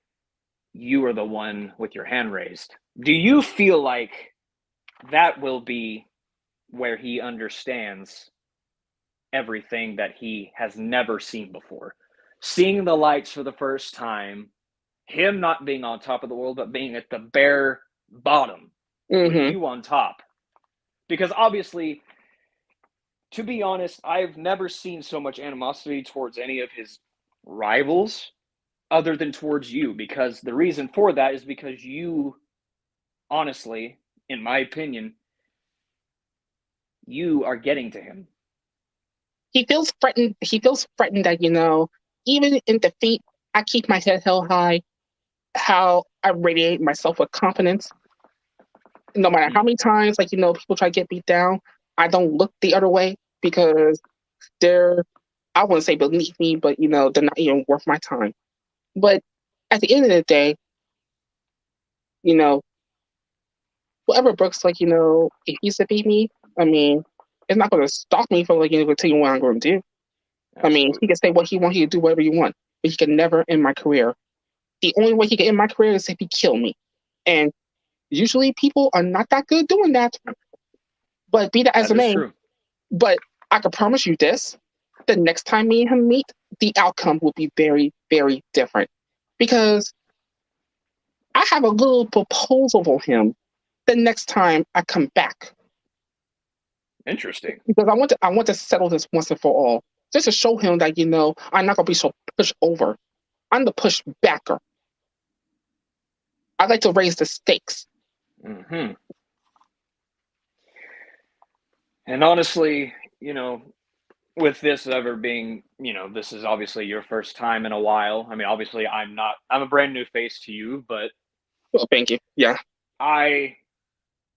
you are the one with your hand raised. Do you feel like that will be where he understands everything that he has never seen before? Seeing the lights for the first time, him not being on top of the world, but being at the bare bottom with you on top. Because obviously, to be honest, I've never seen so much animosity towards any of his rivals other than towards you, because the reason for that is because you, honestly, in my opinion, you are getting to him. He feels threatened. He feels threatened that, even in defeat, I keep my head held high, how I radiate myself with confidence. No matter how many times, people try to get beat down, I don't look the other way because they're, I wouldn't say beneath me, but, they're not even worth my time. But at the end of the day, you know, whatever Brooks, if he's to beat me, I mean, it's not going to stop me from, continuing what I'm going to do. I mean, he can say what he wants, he can do whatever you want, but he can never end my career. The only way he can end my career is if he kill me. And usually people are not that good doing that. But be that as it may, but I can promise you this, the next time me and him meet, the outcome will be very, very different. Because I have a little proposal for him the next time I come back. Interesting. Because I want to settle this once and for all. Just to show him that, I'm not going to be so pushed over. I'm the push backer. I like to raise the stakes. Mm-hmm. And honestly, with this ever being, this is obviously your first time in a while. I mean, obviously I'm a brand new face to you, but well, thank you. Yeah. I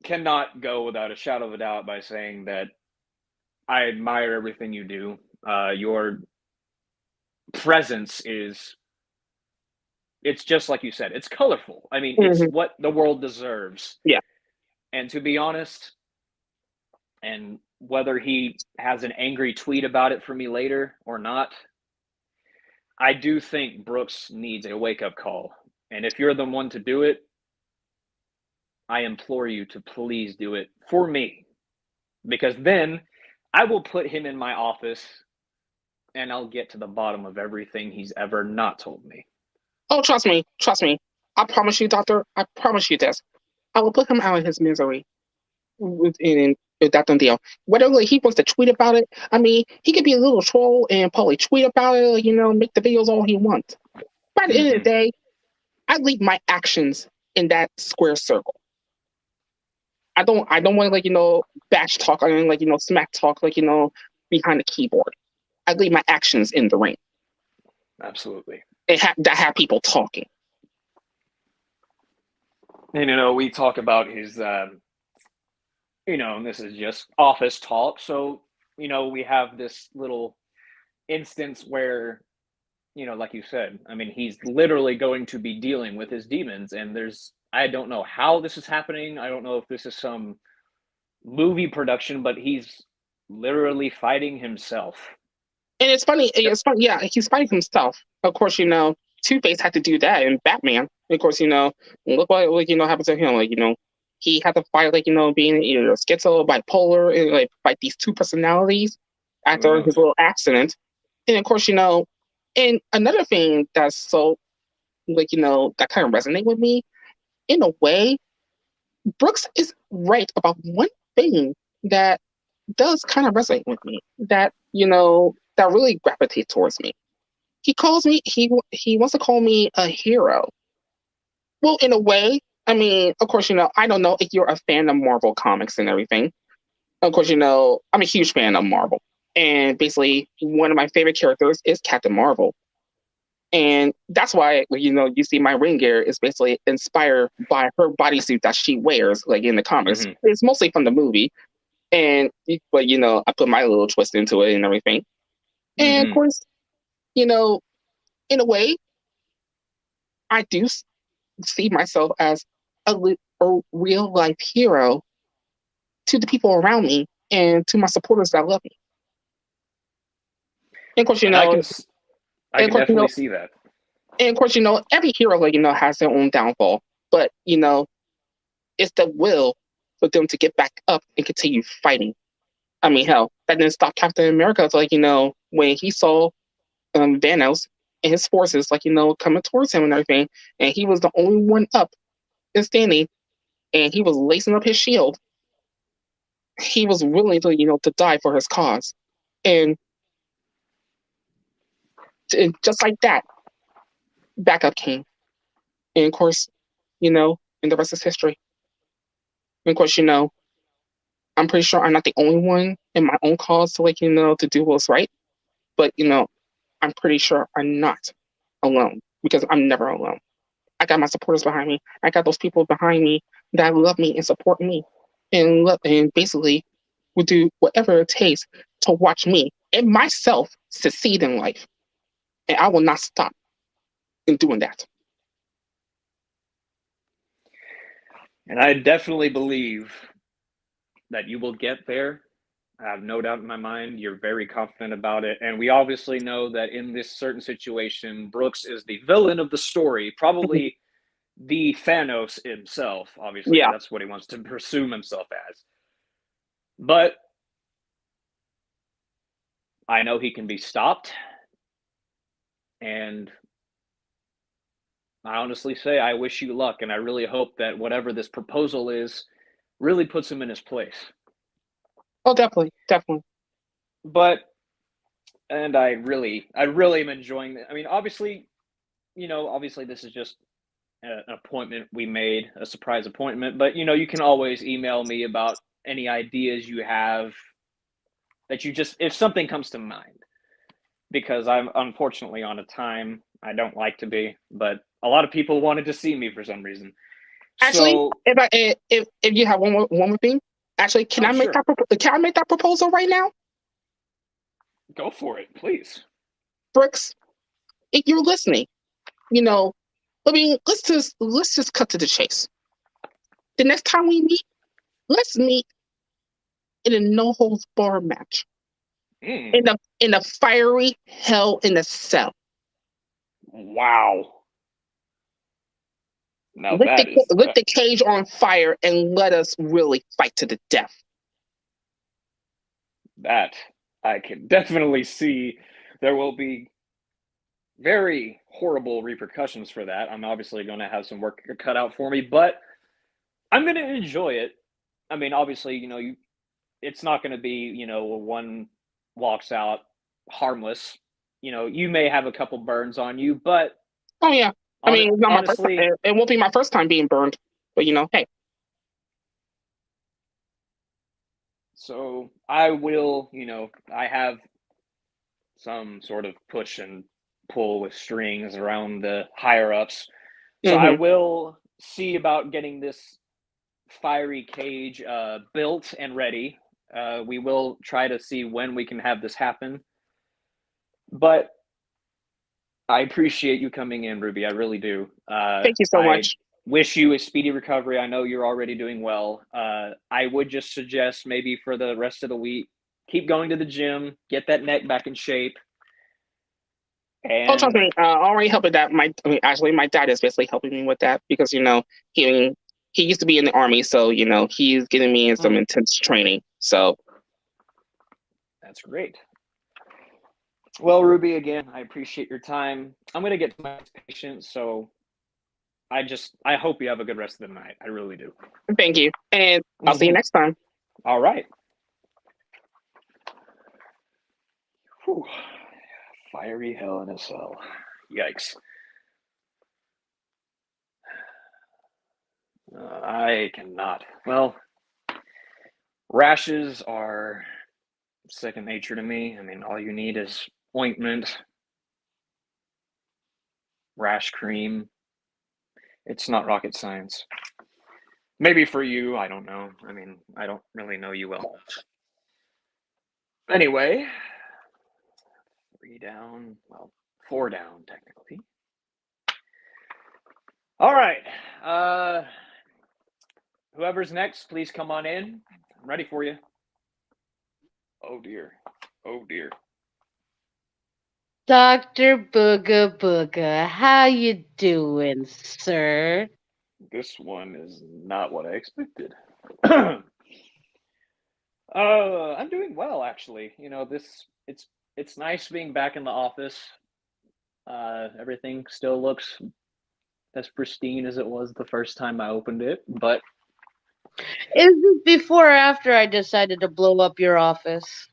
cannot go without a shadow of a doubt by saying that I admire everything you do. Your presence it's just like you said, it's colorful. I mean, it's what the world deserves. Yeah. And to be honest, and whether he has an angry tweet about it for me later or not, I do think Brooks needs a wake-up call. And if you're the one to do it, I implore you to please do it for me. Because then I will put him in my office and I'll get to the bottom of everything he's ever not told me. Oh, trust me. I promise you, Doctor, I promise you this. I will put him out of his misery. In that done deal. Whether he wants to tweet about it, I mean, he could be a little troll and probably tweet about it, make the videos all he wants. By the end of the day, I leave my actions in that square circle. I don't want to bash talk or smack talk behind the keyboard. I leave my actions in the ring. Absolutely. That have people talking. And we talk about his and this is just office talk. So, we have this little instance where, like you said, I mean, he's literally going to be dealing with his demons. And I don't know how this is happening. I don't know if this is some movie production, but he's literally fighting himself. And it's funny. Yeah, he's fighting himself. Of course, Two-Face had to do that in Batman. Of course, look what happened to him. He had to fight being either schizo, bipolar, and fight these two personalities after his little accident. And of course, and another thing that's so that kind of resonate with me, in a way, Brooks is right about one thing that does kind of resonate with me. That that really gravitates towards me. He calls me. He wants to call me a hero. Well, in a way, I mean, of course, I don't know if you're a fan of Marvel comics and everything. Of course, I'm a huge fan of Marvel. And basically, one of my favorite characters is Captain Marvel. And that's why, you see my ring gear is basically inspired by her bodysuit that she wears, in the comics. Mm-hmm. It's mostly from the movie. But, I put my little twist into it and everything. Mm-hmm. And of course, in a way, I do see myself as a real life hero to the people around me and to my supporters that love me. And of course, I can definitely see that. And of course, every hero, has their own downfall, but it's the will for them to get back up and continue fighting. I mean, hell, that didn't stop Captain America. So, when he saw Thanos and his forces, coming towards him and everything, and he was the only one up and standing, and he was lacing up his shield. He was willing to, to die for his cause. And just like that, backup came. And of course, and the rest is history. And of course, I'm pretty sure I'm not the only one in my own cause to to do what's right. But I'm pretty sure I'm not alone because I'm never alone. I got my supporters behind me. I got those people behind me that love me and support me, and basically will do whatever it takes to watch me and myself succeed in life. And I will not stop in doing that. And I definitely believe that you will get there. I have no doubt in my mind. You're very confident about it. And we obviously know that in this certain situation, Brooks is the villain of the story, probably the Thanos himself. Obviously, Yeah. that's what he wants to presume himself as. But I know he can be stopped. And I honestly say I wish you luck. And I really hope that whatever this proposal is really puts him in his place. Oh, definitely, definitely. But and I really am enjoying it. I mean, obviously, obviously this is just an appointment we made, a surprise appointment, but you can always email me about any ideas you have that you just if something comes to mind, because I'm unfortunately on a time. I don't like to be, but a lot of people wanted to see me for some reason. Actually, So, if you have one more thing, actually, can oh, I make sure. that proposal right now, Go for it, please. Brooks? If you're listening, let's just cut to the chase. The next time we meet, let's meet in a no holds bar match Mm, in a fiery hell in a cell. wow. Now Lit the that is lit the cage on fire and let us really fight to the death. that I can definitely see there will be very horrible repercussions for that. I'm obviously going to have some work cut out for me, but I'm going to enjoy it. I mean, obviously, it's not going to be, one walks out harmless. You may have a couple burns on you, but Oh yeah, I mean it's not my first time. honestly, It won't be my first time being burned, but hey. so I will, I have some sort of push and pull with strings around the higher ups. So I Mm-hmm. will see about getting this fiery cage built and ready. We will try to see when we can have this happen. But I appreciate you coming in, Ruby. I really do. Thank you so I much. wish you a speedy recovery. I know you're already doing well. I would just suggest maybe for the rest of the week, keep going to the gym, get that neck back in shape. Oh, trust And me, already helping that. Actually, my dad is basically helping me with that because he he used to be in the army, so he's getting me in some intense training. So that's great. Well, Ruby, again, I appreciate your time. I'm going to get to my patient, so I hope you have a good rest of the night. I really do. thank you, and I'll see you next time. All right. Whew. Fiery hell in a cell. Yikes. I cannot. Well, rashes are second nature to me. I mean, all you need is ointment, rash cream. It's not rocket science. Maybe for you, I don't know. I mean, I don't really know you well enough. Anyway, 3 down. Well, 4 down, technically. All right. Whoever's next, please come on in. I'm ready for you. Oh dear. Oh dear. Dr. Booga Booga, how you doing, sir? This one is not what I expected. I'm doing well actually. It's nice being back in the office. Everything still looks as pristine as it was the first time I opened it, but Is this before or after I decided to blow up your office?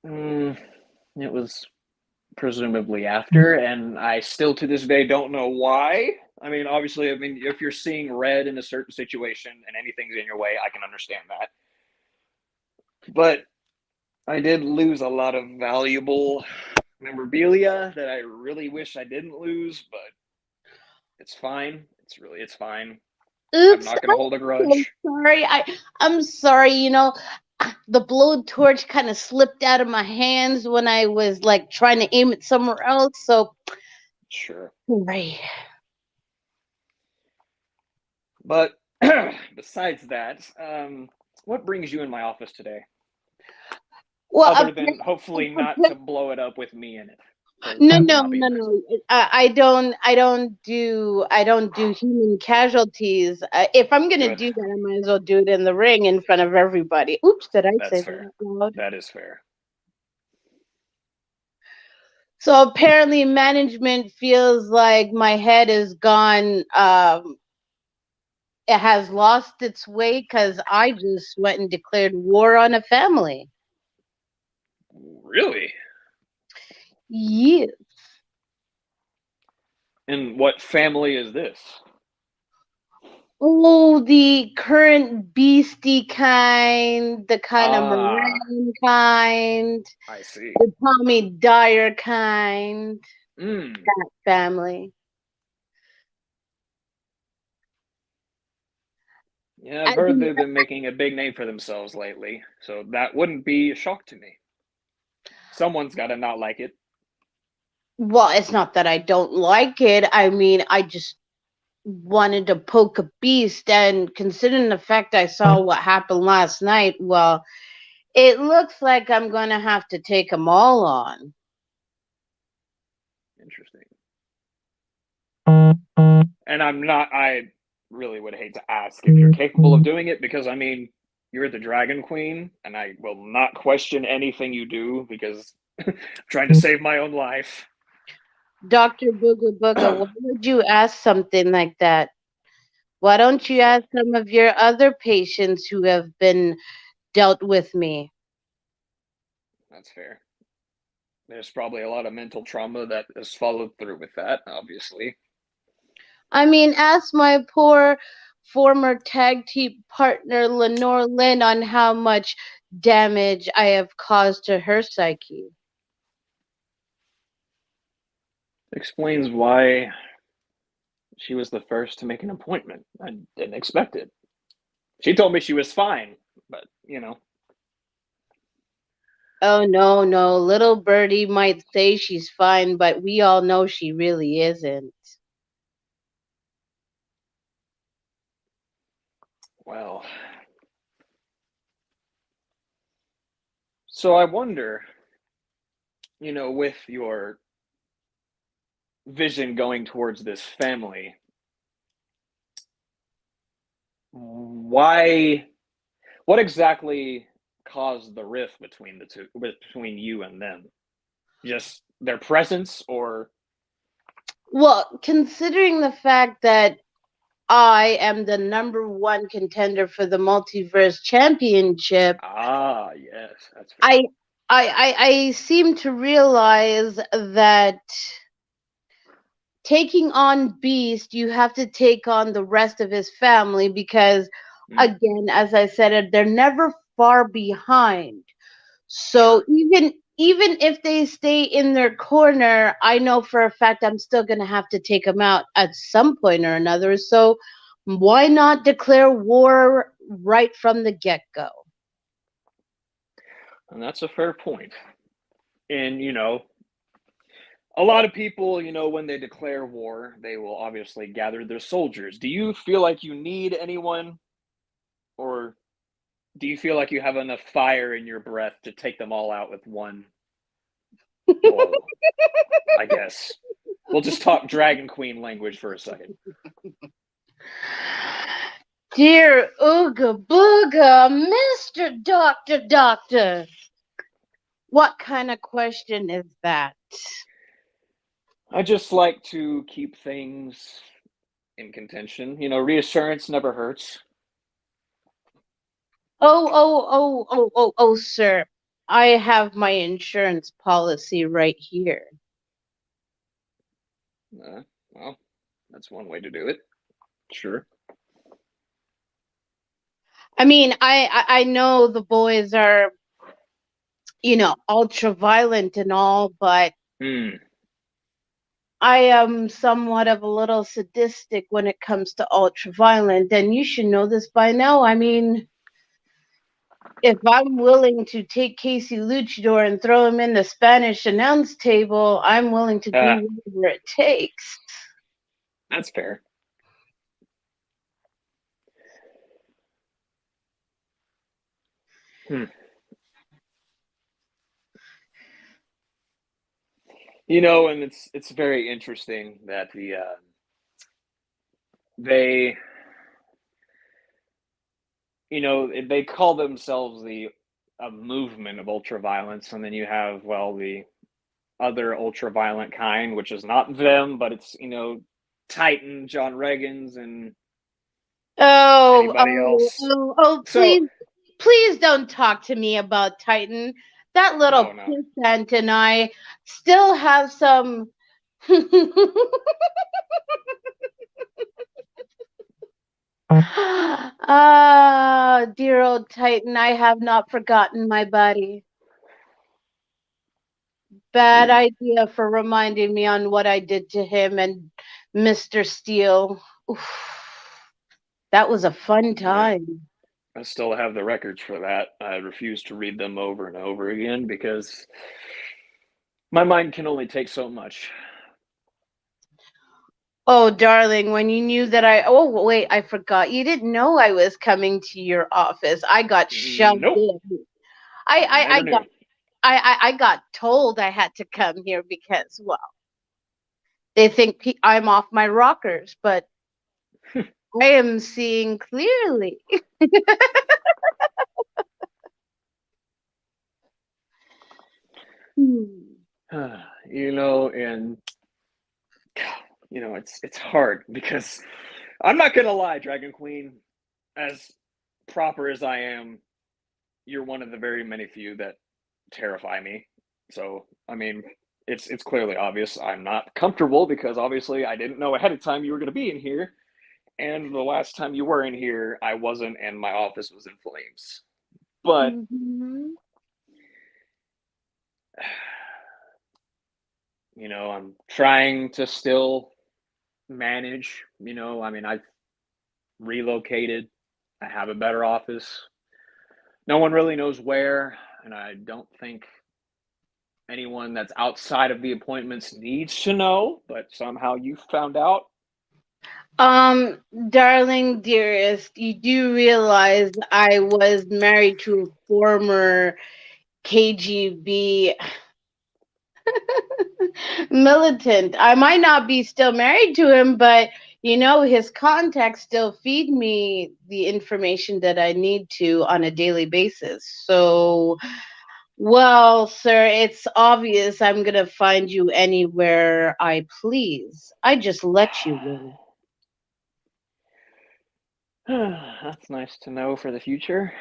it was presumably after, and I still to this day don't know why. I mean, obviously, if you're seeing red in a certain situation and anything's in your way, I can understand that. But I did lose a lot of valuable memorabilia that I really wish I didn't lose, but it's fine. It's fine. I'm Oops, not going to I'm hold a so grudge. sorry. I'm sorry. The blowtorch kind of slipped out of my hands when I was like trying to aim it somewhere else. So Sure. sorry. But besides that, what brings you in my office today? Well, Other than hopefully not to blow it up with me in it, because no, that would no, not be no, nice. no. I don't do human casualties. If I'm gonna Good. do that, I might as well do it in the ring in front of everybody. Oops, did I say That's that fair. out loud? That is fair. So apparently, management feels like my head is gone. It has lost its way because I just went and declared war on a family. Really? Yeah. And what family is this? Oh, the current beastie kind, the kind of Ah, Moran kind, I see. the Tommy Dyer kind, Hmm. that family. Yeah, I've I heard think, they've been making a big name for themselves lately, so that wouldn't be a shock to me. Someone's got to not like it. well, it's not that I don't like it. I mean, I just wanted to poke a beast, and considering the fact I saw what happened last night, well, it looks like I'm going to have to take them all on. Interesting. And I really would hate to ask if you're capable of doing it because, I mean, you're the Dragon Queen, and I will not question anything you do because I'm trying to save my own life. Dr. Booga Booga, why would you ask something like that? Why don't you ask some of your other patients who have been dealt with me? That's fair. There's probably a lot of mental trauma that has followed through with that, obviously. I mean, ask my poor former tag team partner, Lenore Lynn, on how much damage I have caused to her psyche. Explains why she was the first to make an appointment. I didn't expect it. She told me she was fine, but Oh, no, no. Little birdie might say she's fine, but we all know she really isn't. well. So I wonder, with your vision going towards this family, why, what exactly caused the rift between the two, between you and them? Just their presence, or Well, considering the fact that I am the number one contender for the Multiverse Championship, yes, that's fair. I I seem to realize that taking on Beast, you have to take on the rest of his family because, Mm, again, as I said, they're never far behind. So sure. even if they stay in their corner, I know for a fact I'm still gonna have to take them out at some point or another. So why not declare war right from the get go? And that's a fair point. And a lot of people, when they declare war, they will obviously gather their soldiers. Do you feel like you need anyone, or do you feel like you have enough fire in your breath to take them all out with one blow? I guess. We'll just talk Dragon Queen language for a second. Dear Ooga Booga, Mr. Doctor, what kind of question is that? I just like to keep things in contention. Reassurance never hurts. Oh, sir. I have my insurance policy right here. Well, that's one way to do it. Sure. I mean, I know the boys are, ultra violent and all, but Hmm. I am somewhat of a little sadistic when it comes to ultra violent, and you should know this by now. I mean, if I'm willing to take Casey Luchador and throw him in the Spanish announce table, I'm willing to Uh, do whatever it takes. that's fair. Hmm. And it's very interesting that they they call themselves the a movement of ultraviolence, and then you have the other ultra-violent kind, which is not them, but it's Titan, John Reagan's, and Oh, anybody oh, else. oh, oh, So please don't talk to me about Titan. That no, little no. pissant and I still have some. Ah, dear old Titan, I have not forgotten my buddy. Bad idea for reminding me on what I did to him and Mr. Steele. Oof, that was a fun Yeah, time. I still have the records for that. I refuse to read them over and over again because my mind can only take so much. Oh, darling, when you knew that oh, wait, I forgot. You didn't know I was coming to your office. I got shoved Nope, in. I, I I, I never got, knew. I got told I had to come here because, well, they think I'm off my rockers, but I am seeing clearly. Hmm. And it's hard because I'm not gonna lie, Dragon Queen, as proper as I am, you're one of the very many few that terrify me. So, I mean, it's clearly obvious I'm not comfortable because obviously I didn't know ahead of time you were going to be in here, and the last time you were in here, I wasn't, and my office was in flames. But Mhm. I'm trying to still manage. I mean, I've relocated. I have a better office. No one really knows where, and I don't think anyone that's outside of the appointments needs to know, but somehow you found out. Darling dearest, you do realize I was married to a former KGB militant. I might not be still married to him, but his contacts still feed me the information that I need to on a daily basis. So, well, sir, it's obvious I'm going to find you anywhere I please. I just let you in. That's nice to know for the future.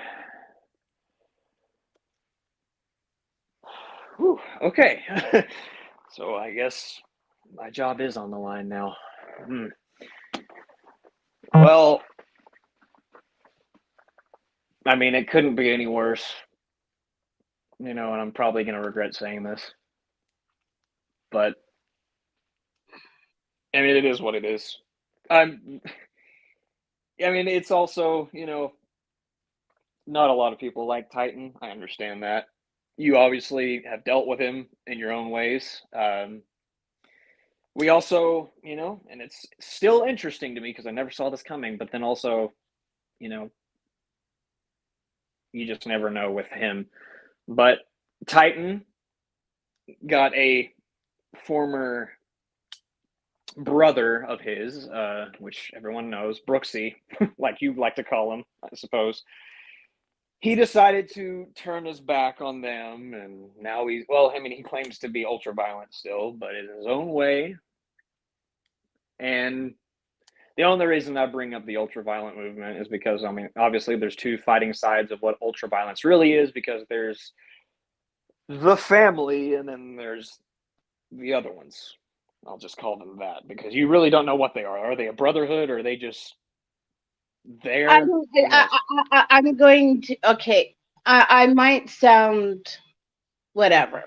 Whew, okay. So I guess my job is on the line now. Hmm. Well, I mean, it couldn't be any worse, and I'm probably going to regret saying this, but I mean, it is what it is. I'm, I mean, it's also, not a lot of people like Titan. I understand that. You obviously have dealt with him in your own ways. We also, and it's still interesting to me because I never saw this coming, but then also, you know, you just never know with him. But Titan got a former brother of his, which everyone knows, Brooksy, like you like to call him, I suppose. He decided to turn his back on them, and now I mean, he claims to be ultra violent still, but in his own way. And the only reason I bring up the ultra violent movement is because, I mean, obviously there's two fighting sides of what ultra violence really is, because there's the family and then there's the other ones. I'll just call them that because you really don't know what they are. Are they a brotherhood or are they just I'm, there, who knows? I'm going to. Okay, I might sound whatever.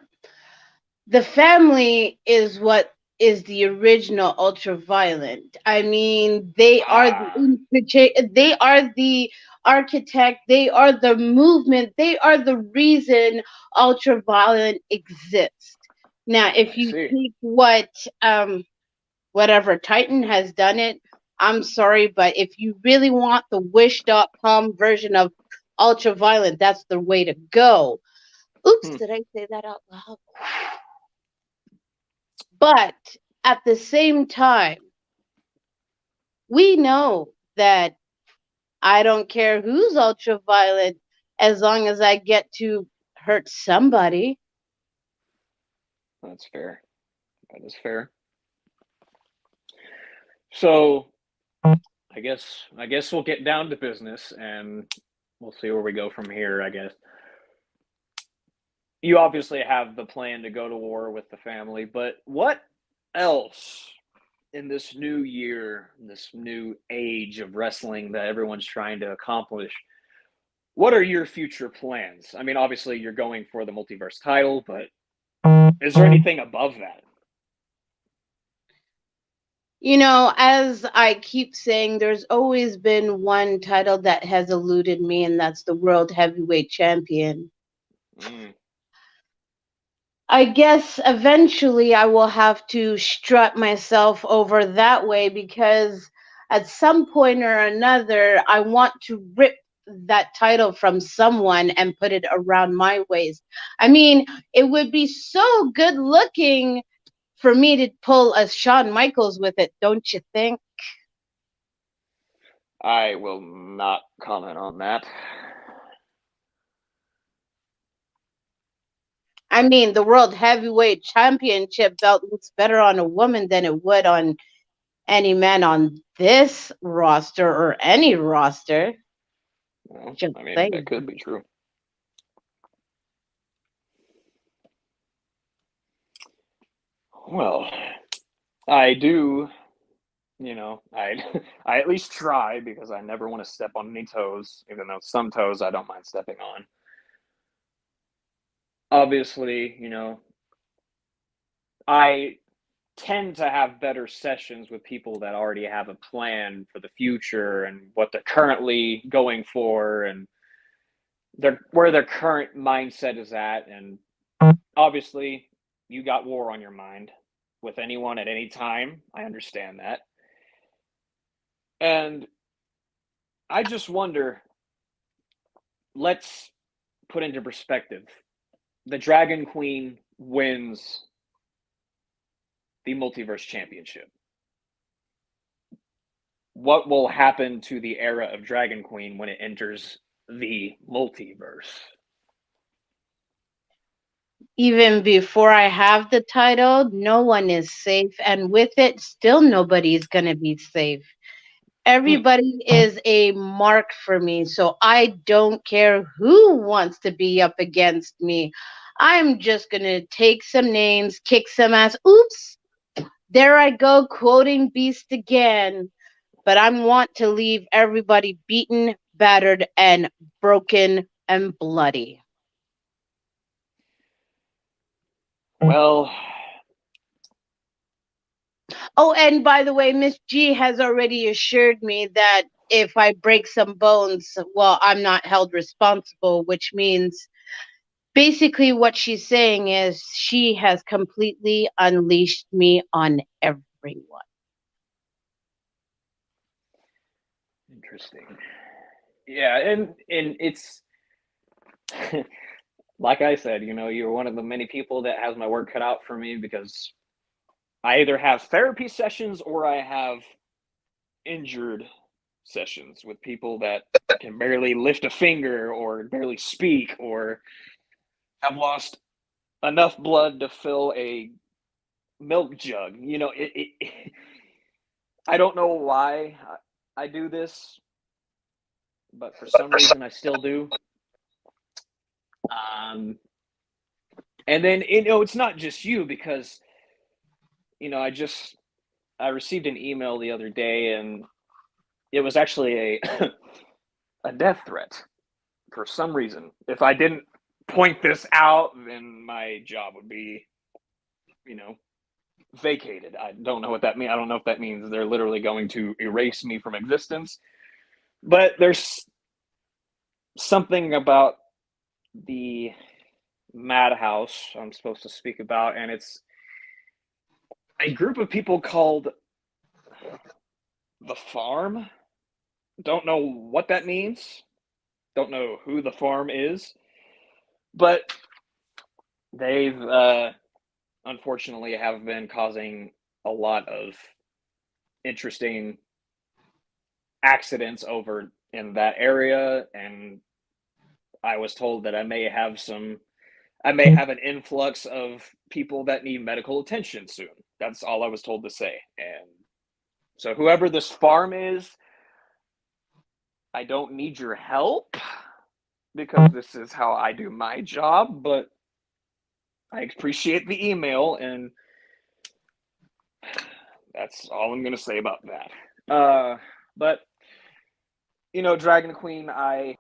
The family is what is the original ultraviolet. I mean, Ah, they are the architect, they are the movement, they are the reason ultraviolet exists. Now, if I you see. take whatever Titan has done it, I'm sorry, but if you really want the wish.com version of ultraviolet, that's the way to go. Oops, Hmm. did I say that out loud? But at the same time, we know that I don't care who's ultraviolet as long as I get to hurt somebody. That's fair. That is fair. So I guess we'll get down to business and we'll see where we go from here, I guess. You obviously have the plan to go to war with the family, but what else in this new year, this new age of wrestling that everyone's trying to accomplish? What are your future plans? I mean, obviously you're going for the multiverse title, but is there anything above that? You know, as I keep saying, there's always been one title that has eluded me, and that's the World Heavyweight Champion. Mm, I guess eventually I will have to strut myself over that way because at some point or another, I want to rip that title from someone and put it around my waist. I mean, it would be so good looking for me to pull a Shawn Michaels with it, don't you think? I will not comment on that. I mean, the World Heavyweight Championship belt looks better on a woman than it would on any man on this roster or any roster. Well, Just I mean, that saying. could be true. Well, I do, I I at least try because I never want to step on any toes, even though some toes I don't mind stepping on. Obviously, I tend to have better sessions with people that already have a plan for the future and what they're currently going for and where their current mindset is at. And obviously, you got war on your mind with anyone at any time. I understand that. And I just wonder, let's put into perspective. The Dragon Queen wins the Multiverse Championship. What will happen to the era of Dragon Queen when it enters the multiverse? Even before I have the title, no one is safe. And with it, still nobody's going to be safe. Hmm. Everybody is a mark for me. So I don't care who wants to be up against me. I'm just going to take some names, kick some ass. Oops, there I go, quoting Beast again. But I want to leave everybody beaten, battered, and broken and bloody. Well, Oh, and by the way, Miss G has already assured me that if I break some bones, well, I'm not held responsible, which means basically what she's saying is she has completely unleashed me on everyone. interesting. Yeah, and it's like I said, you're one of the many people that has my work cut out for me because I either have therapy sessions or I have injured sessions with people that can barely lift a finger or barely speak or have lost enough blood to fill a milk jug. I don't know why I do this, but for some reason I still do. Um, and then it's not just you because I received an email the other day and it was actually a a death threat for some reason. If I didn't point this out, then my job would be, you know, vacated. I don't know what that means. I don't know if that means they're literally going to erase me from existence. But there's something about the madhouse I'm supposed to speak about, and it's a group of people called the Farm. Don't know what that means. Don't know who the Farm is, but they've unfortunately have been causing a lot of interesting accidents over in that area, and I was told that I may have an influx of people that need medical attention soon. That's all I was told to say. And so whoever this Farm is, I don't need your help because this is how I do my job, but I appreciate the email, and that's all I'm going to say about that. But Dragon Queen, I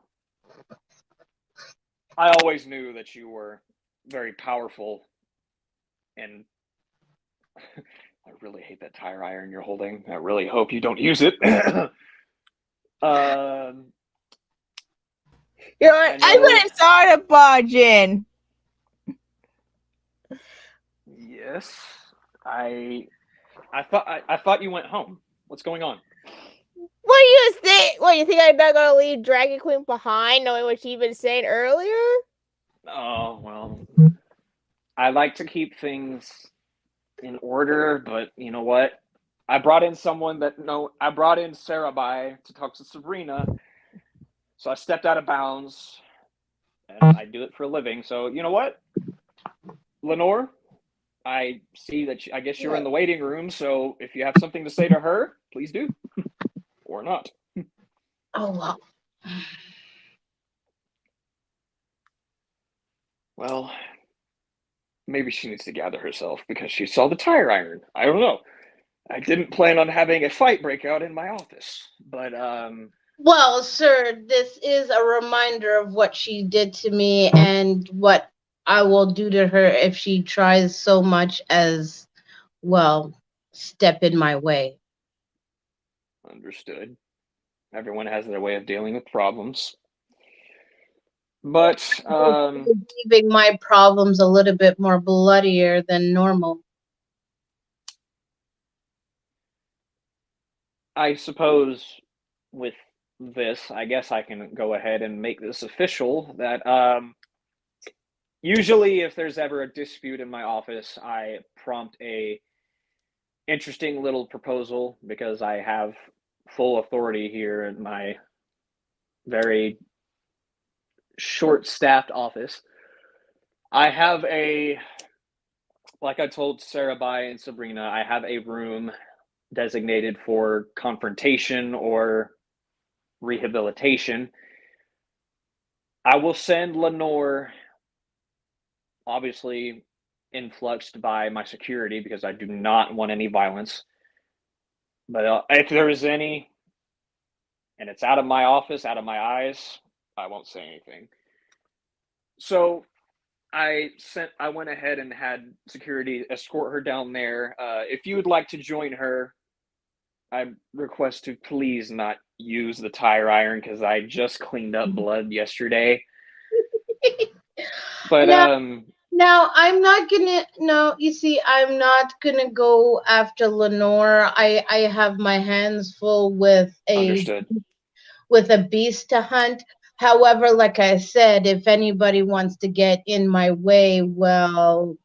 always knew that you were very powerful, and I really hate that tire iron you're holding. I really hope you don't use it. You know what? I'm gonna start a bargain. Yes, I thought you went home. What's going on? What do you think? What, you think I'm not gonna leave Dragon Queen behind, knowing what she'd been saying earlier? Oh, well, I like to keep things in order, but you know what? I brought in Sarah to talk to Sabrina, so I stepped out of bounds, and I do it for a living. So you know what, Lenore? I see that I guess you're in the waiting room, so if you have something to say to her, please do. Or not. Oh, well. Well, maybe she needs to gather herself because she saw the tire iron. I don't know. I didn't plan on having a fight break out in my office, but Well, sir, this is a reminder of what she did to me and what I will do to her if she tries so much as, well, step in my way. understood. Everyone has their way of dealing with problems. But Leaving my problems a little bit more bloodier than normal. I suppose with this, I guess I can go ahead and make this official that usually if there's ever a dispute in my office, I prompt a interesting little proposal because I have full authority here in my very short-staffed office. I have like I told Sarah and Sabrina, I have a room designated for confrontation or rehabilitation. I will send Lenore, obviously influxed by my security because I do not want any violence. But if there is any, and it's out of my office, out of my eyes, I won't say anything. So I went ahead and had security escort her down there. If you would like to join her, I request to please not use the tire iron because I just cleaned up blood yesterday. But now I'm not gonna. No, you see, I'm not gonna go after Lenore. I have my hands full with understood. a beast to hunt. However, like I said, if anybody wants to get in my way, well,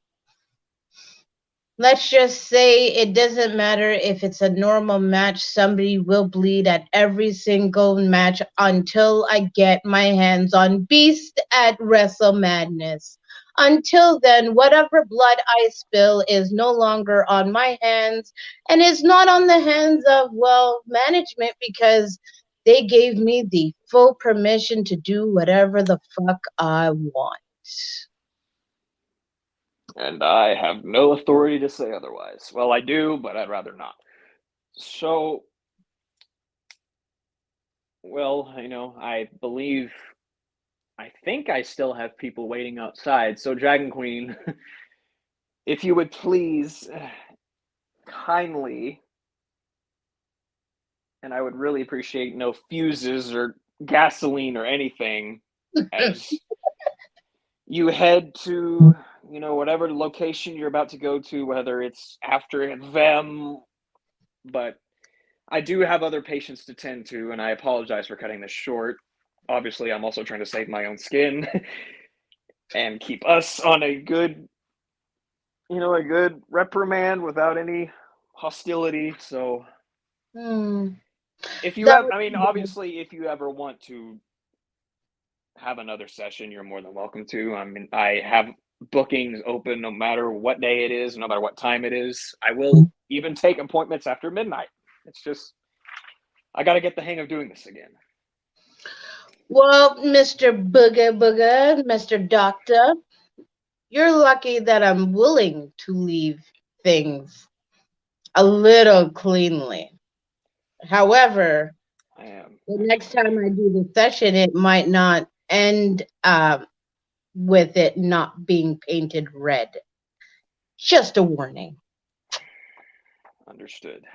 let's just say it doesn't matter if it's a normal match, somebody will bleed at every single match until I get my hands on Beast at Wrestle Madness. Until then, whatever blood I spill is no longer on my hands and is not on the hands of, well, management because they gave me the full permission to do whatever the fuck I want. And I have no authority to say otherwise. Well, I do, but I'd rather not. So Well, I believe, I think I still have people waiting outside. So, Dragon Queen, if you would please kindly, and I would really appreciate no fuses or gasoline or anything, as you head to, whatever location you're about to go to, whether it's after them, but I do have other patients to tend to, and I apologize for cutting this short. Obviously, I'm also trying to save my own skin and keep us on a good, a good reprimand without any hostility. So, Hmm. if you That have, would I mean, be good. obviously, if you ever want to have another session, you're more than welcome to. I mean, I have bookings open no matter what day it is, no matter what time it is. I will even take appointments after midnight. It's just, I got to get the hang of doing this again. Well, Mr. Booga Booga, Mr. Doctor, you're lucky that I'm willing to leave things a little cleanly. However, I am. the next time I do the session, it might not end with it not being painted red. Just a warning. Understood.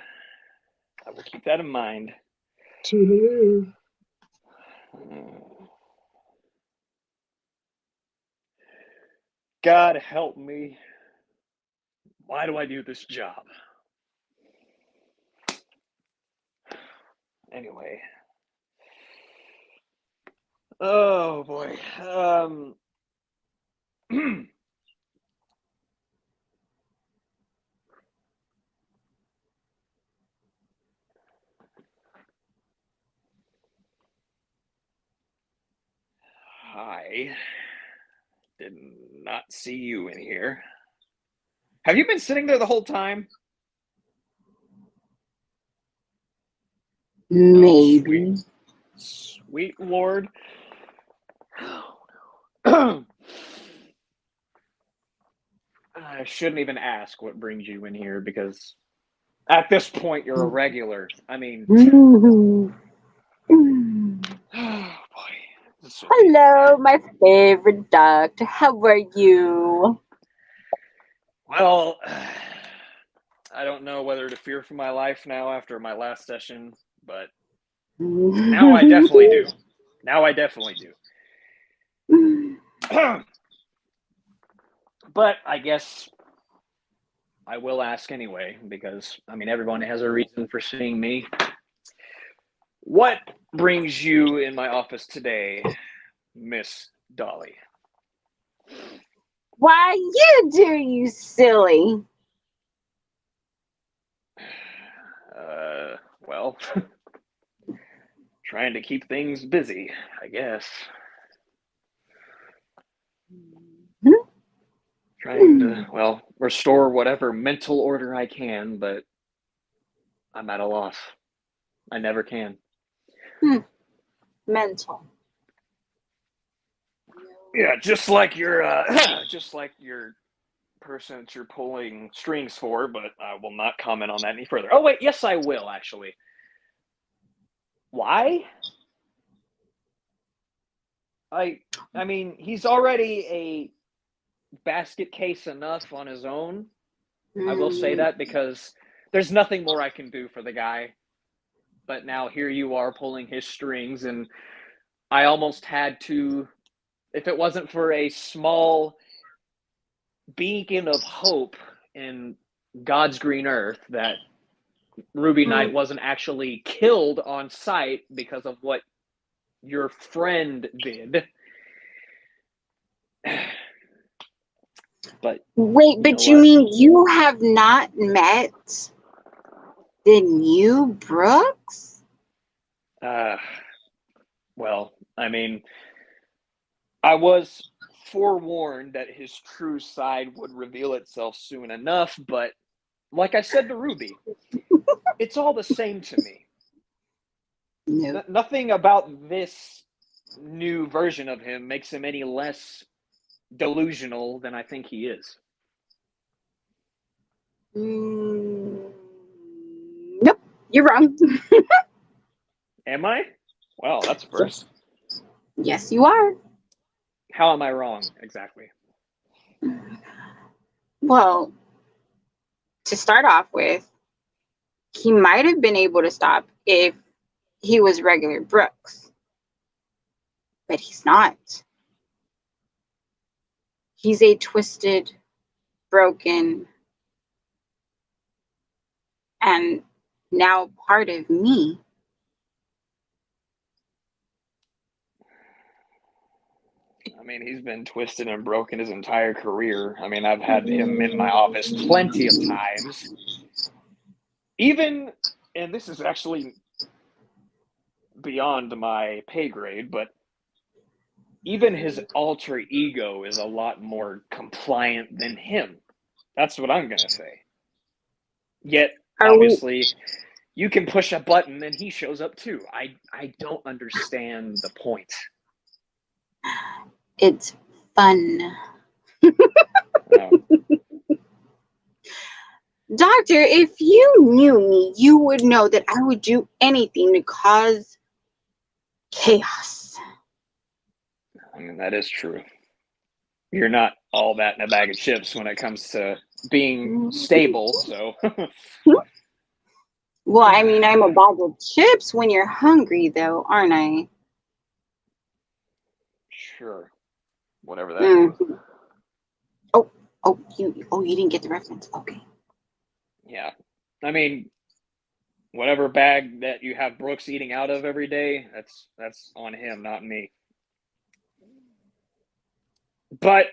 I will keep that in mind. Toodaloo. God help me. Why do I do this job? Anyway. Oh boy. I did not see you in here. Have you been sitting there the whole time? Maybe. Sweet Lord. I shouldn't even ask what brings you in here because at this point you're a regular. I mean, Mhm. oh boy. This will be Hello, my favorite doctor. How are you? well. I don't know whether to fear for my life now after my last session, but now I definitely do. Now I definitely do. But I guess I will ask anyway because I mean everyone has a reason for seeing me. What brings you in my office today, Miss Dolly? Why, you do, you silly. Well, trying to keep things busy, I guess. Trying to, well, restore whatever mental order I can, but I'm at a loss. I never can. Mental. Yeah, just like your just like your person that you're pulling strings for, but I will not comment on that any further. Oh wait, yes I will actually. Why? I mean, he's already a basket case enough on his own. I will say that because there's nothing more I can do for the guy. But now here you are pulling his strings, and I almost had to, if it wasn't for a small beacon of hope in God's green earth that Ruby Knight wasn't actually killed on sight because of what your friend did. But Wait, you know but you what? mean you have not met the new Brooks? Well, I mean, I was forewarned that his true side would reveal itself soon enough, but like I said to Ruby, it's all the same to me. No. Nothing about this new version of him makes him any less delusional than I think he is. Nope, you're wrong. Am I? Well, that's first. Yes, you are. How am I wrong exactly? Well, to start off with, he might have been able to stop if he was regular Brooks, but he's not. He's a twisted, broken, and now part of me. I mean, he's been twisted and broken his entire career. I mean, I've had him in my office plenty of times. Even, and this is actually beyond my pay grade, but even his alter ego is a lot more compliant than him. That's what I'm going to say. Yet, Are we? obviously, you can push a button and he shows up too. I don't understand the point. It's fun. Um, Doctor, if you knew me, you would know that I would do anything to cause chaos. I mean, that is true. You're not all that in a bag of chips when it comes to being stable, so. Well, I mean, I'm a bag of chips when you're hungry, though, aren't I? Sure. Whatever that means. You didn't get the reference. Okay. Yeah. I mean, whatever bag that you have Brooks eating out of every day, that's on him, not me. But,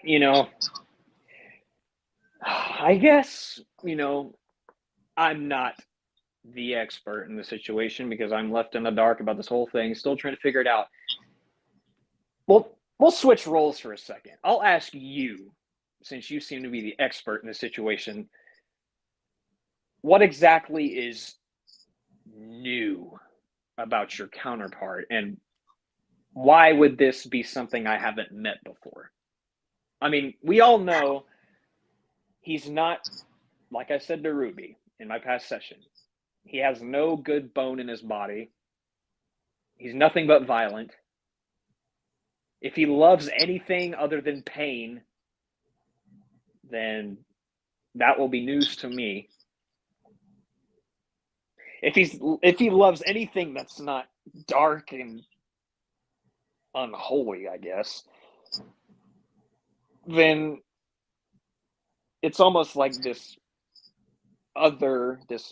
I guess, I'm not the expert in the situation because I'm left in the dark about this whole thing, still trying to figure it out. Well, we'll switch roles for a second. I'll ask you, since you seem to be the expert in the situation, what exactly is new about your counterpart, and why would this be something I haven't met before? I mean, we all know he's not, like I said to Ruby in my past session, he has no good bone in his body. He's nothing but violent. If he loves anything other than pain, then that will be news to me. If he loves anything that's not dark and unholy, I guess, then it's almost like this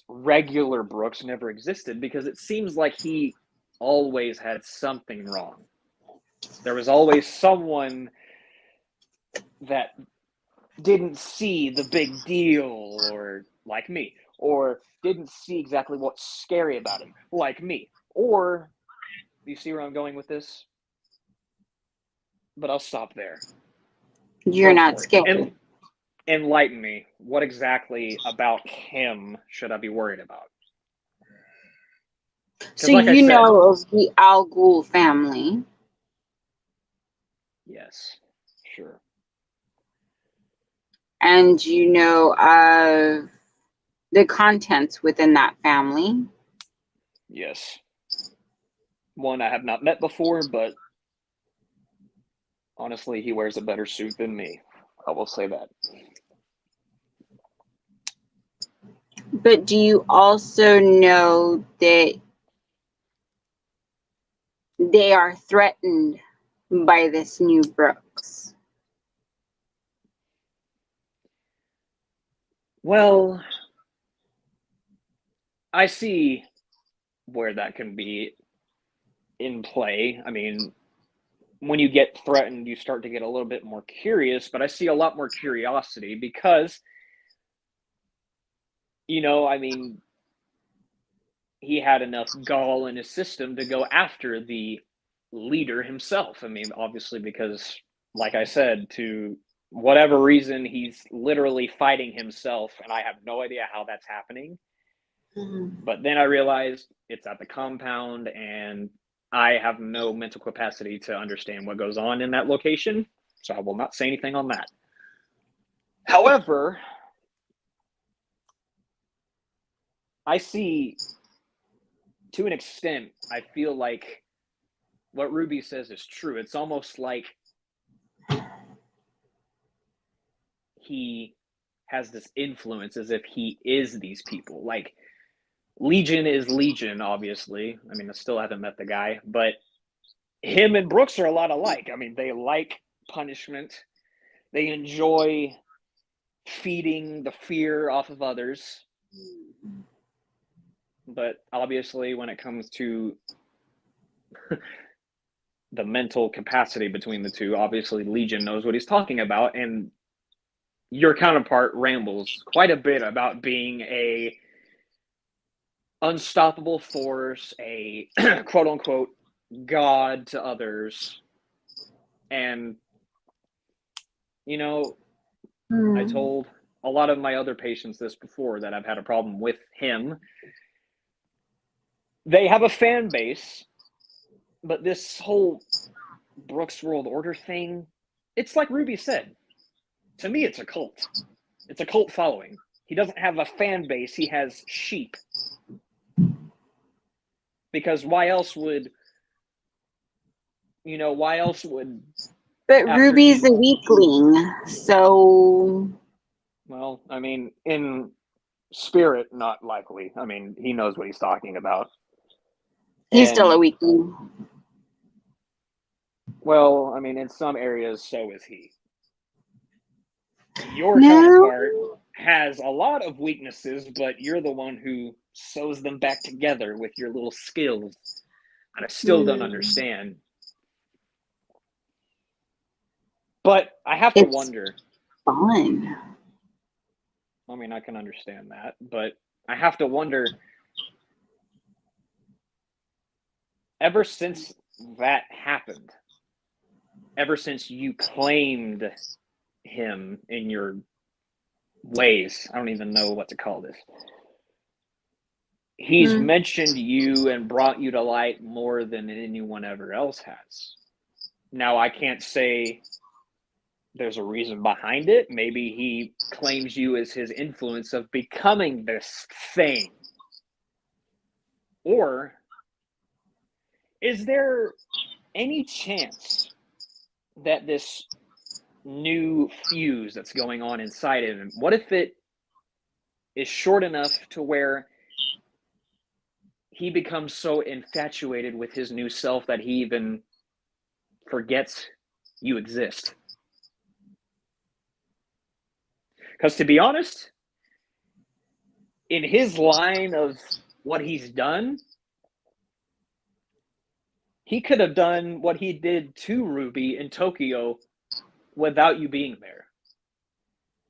regular Brooks never existed, because it seems like he always had something wrong. There was always someone that didn't see the big deal, or like me, or didn't see exactly what's scary about him, like me. Or, you see where I'm going with this? But I'll stop there. You're Go not for it. scared. And enlighten me. What exactly about him should I be worried about? So Like I you said, know of the Al Ghul family. yes, sure. And you know of the contents within that family. Yes. One I have not met before, but honestly, he wears a better suit than me. I will say that. But do you also know that they are threatened by this new Brooks? Well, I see where that can be in play. I mean, when you get threatened, you start to get a little bit more curious, but I see a lot more curiosity because, I mean, he had enough gall in his system to go after the leader himself. I mean, obviously, because, like I said, to whatever reason, he's literally fighting himself, and I have no idea how that's happening. But then I realized it's at the compound, and I have no mental capacity to understand what goes on in that location, so I will not say anything on that. However, I see, to an extent, I feel like what Ruby says is true. It's almost like he has this influence as if he is these people. Like, Legion is Legion, obviously. I mean, I still haven't met the guy, but him and Brooks are a lot alike. I mean, they like punishment. They enjoy feeding the fear off of others. But obviously, when it comes to the mental capacity between the two, obviously Legion knows what he's talking about, and your counterpart rambles quite a bit about being a unstoppable force, a quote unquote god to others. And you know, I told a lot of my other patients this before, that I've had a problem with him. They have a fan base, but this whole Brooks World Order thing, it's like Ruby said. To me, it's a cult. It's a cult following. He doesn't have a fan base, he has sheep. Because why else would But after Ruby's he, a weakling, so well, I mean, in spirit, not likely. I mean, he knows what he's talking about. he's still a And, weakling. well, I mean, in some areas, so is he. Your No, counterpart has a lot of weaknesses, but you're the one who sews them back together with your little skills. And I still don't understand. But I have to it's wonder. fun. I mean, I can understand that, but I have to wonder, ever since that happened, ever since you claimed him in your ways, I don't even know what to call this. He's mentioned you and brought you to light more than anyone ever else has. Now, I can't say there's a reason behind it. Maybe he claims you as his influence of becoming this thing. Or is there any chance that this new fuse that's going on inside of him, what if it is short enough to where he becomes so infatuated with his new self that he even forgets you exist? Because to be honest, in his line of what he's done, he could have done what he did to Ruby in Tokyo without you being there.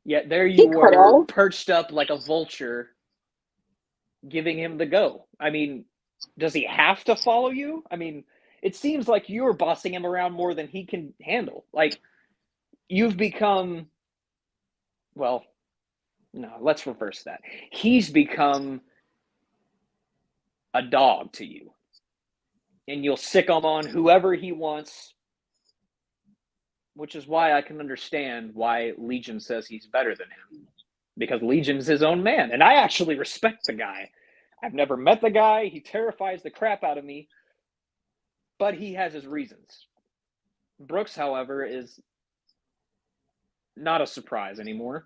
Yet there He you could were, have. perched up like a vulture, giving him the go. I mean, does he have to follow you? I mean, it seems like you're bossing him around more than he can handle. Like, you've become, well, no, let's reverse that. He's become a dog to you, and you'll sick him on whoever he wants, which is why I can understand why Legion says he's better than him, because Legion's his own man, and I actually respect the guy. I've never met the guy. He terrifies the crap out of me, but he has his reasons. Brooks, however, is not a surprise anymore.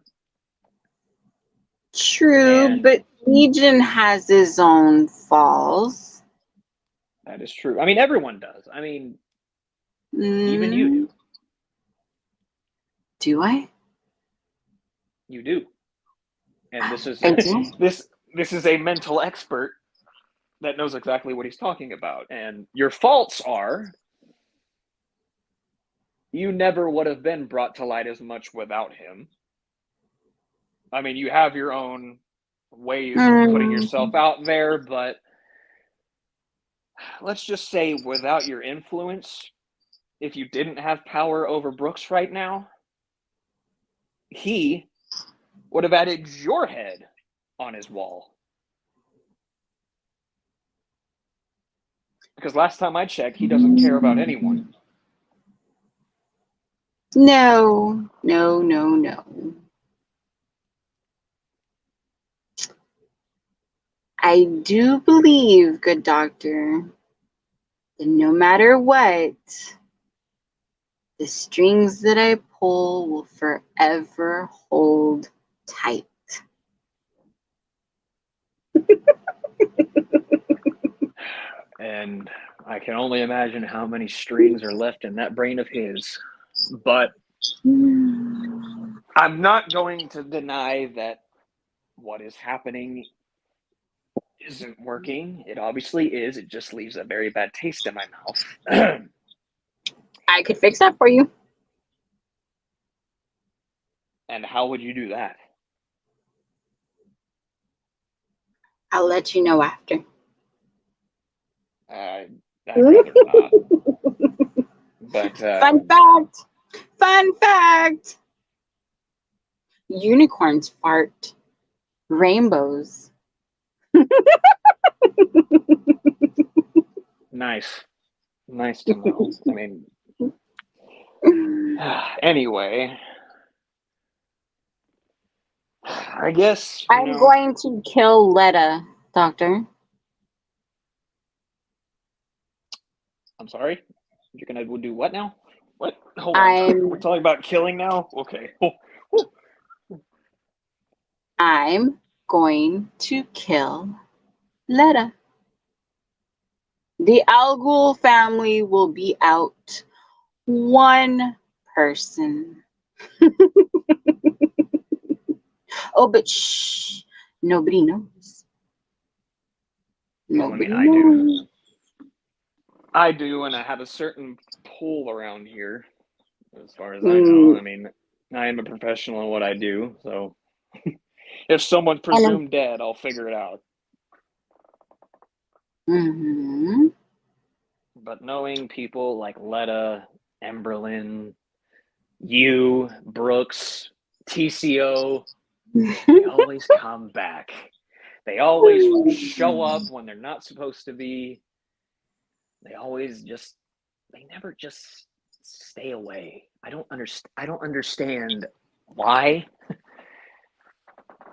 True, And but Legion has his own falls. that is true. I mean, everyone does. I mean, even you do. Do I? You do. And this is I do. this is a mental expert that knows exactly what he's talking about. And your faults are, you never would have been brought to light as much without him. I mean, you have your own ways of putting yourself out there, but let's just say without your influence, if you didn't have power over Brooks right now, he would have added your head on his wall. Because last time I checked, he doesn't care about anyone. No, no, no, no. I do believe, good doctor, then no matter what, the strings that I pull will forever hold tight. And I can only imagine how many strings are left in that brain of his. But I'm not going to deny that what is happening isn't working. It obviously is. It just leaves a very bad taste in my mouth. I could fix that for you. And how would you do that? I'll let you know after. I'd rather not. But Fun fact. Unicorns fart rainbows. nice to know. I mean, anyway, I guess I'm going to kill Letta, Doctor. I'm sorry. You're gonna do what now? What? Hold on. We're talking about killing now. Okay. I'm going to kill Letta. The Algul family will be out one person. Oh, but shh, nobody knows. Well, I mean, I do, and I have a certain pull around here, as far as I know. I mean, I am a professional in what I do, so if someone's presumed dead, I'll figure it out. Mm-hmm. But knowing people like Letta, Emberlyn, you, Brooks, TCO, they always come back. They always show up when they're not supposed to be. They never just stay away. I don't understand why.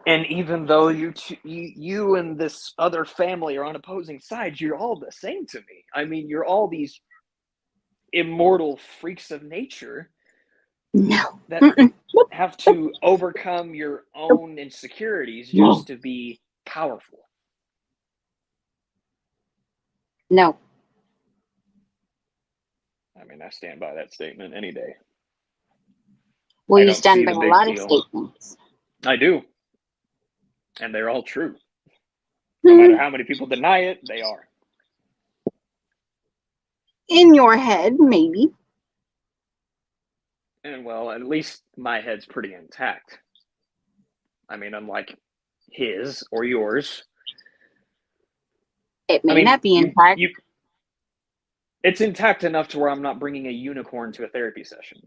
And even though you and this other family are on opposing sides, you're all the same to me. I mean, you're all these immortal freaks of nature that have to overcome your own insecurities just to be powerful. No. I mean, I stand by that statement any day. Well, you stand by a lot of statements. I do. And they're all true. No matter how many people deny it, they are. In your head, maybe. And well, at least my head's pretty intact. I mean, unlike his or yours. It may not be intact. It's intact enough to where I'm not bringing a unicorn to a therapy session.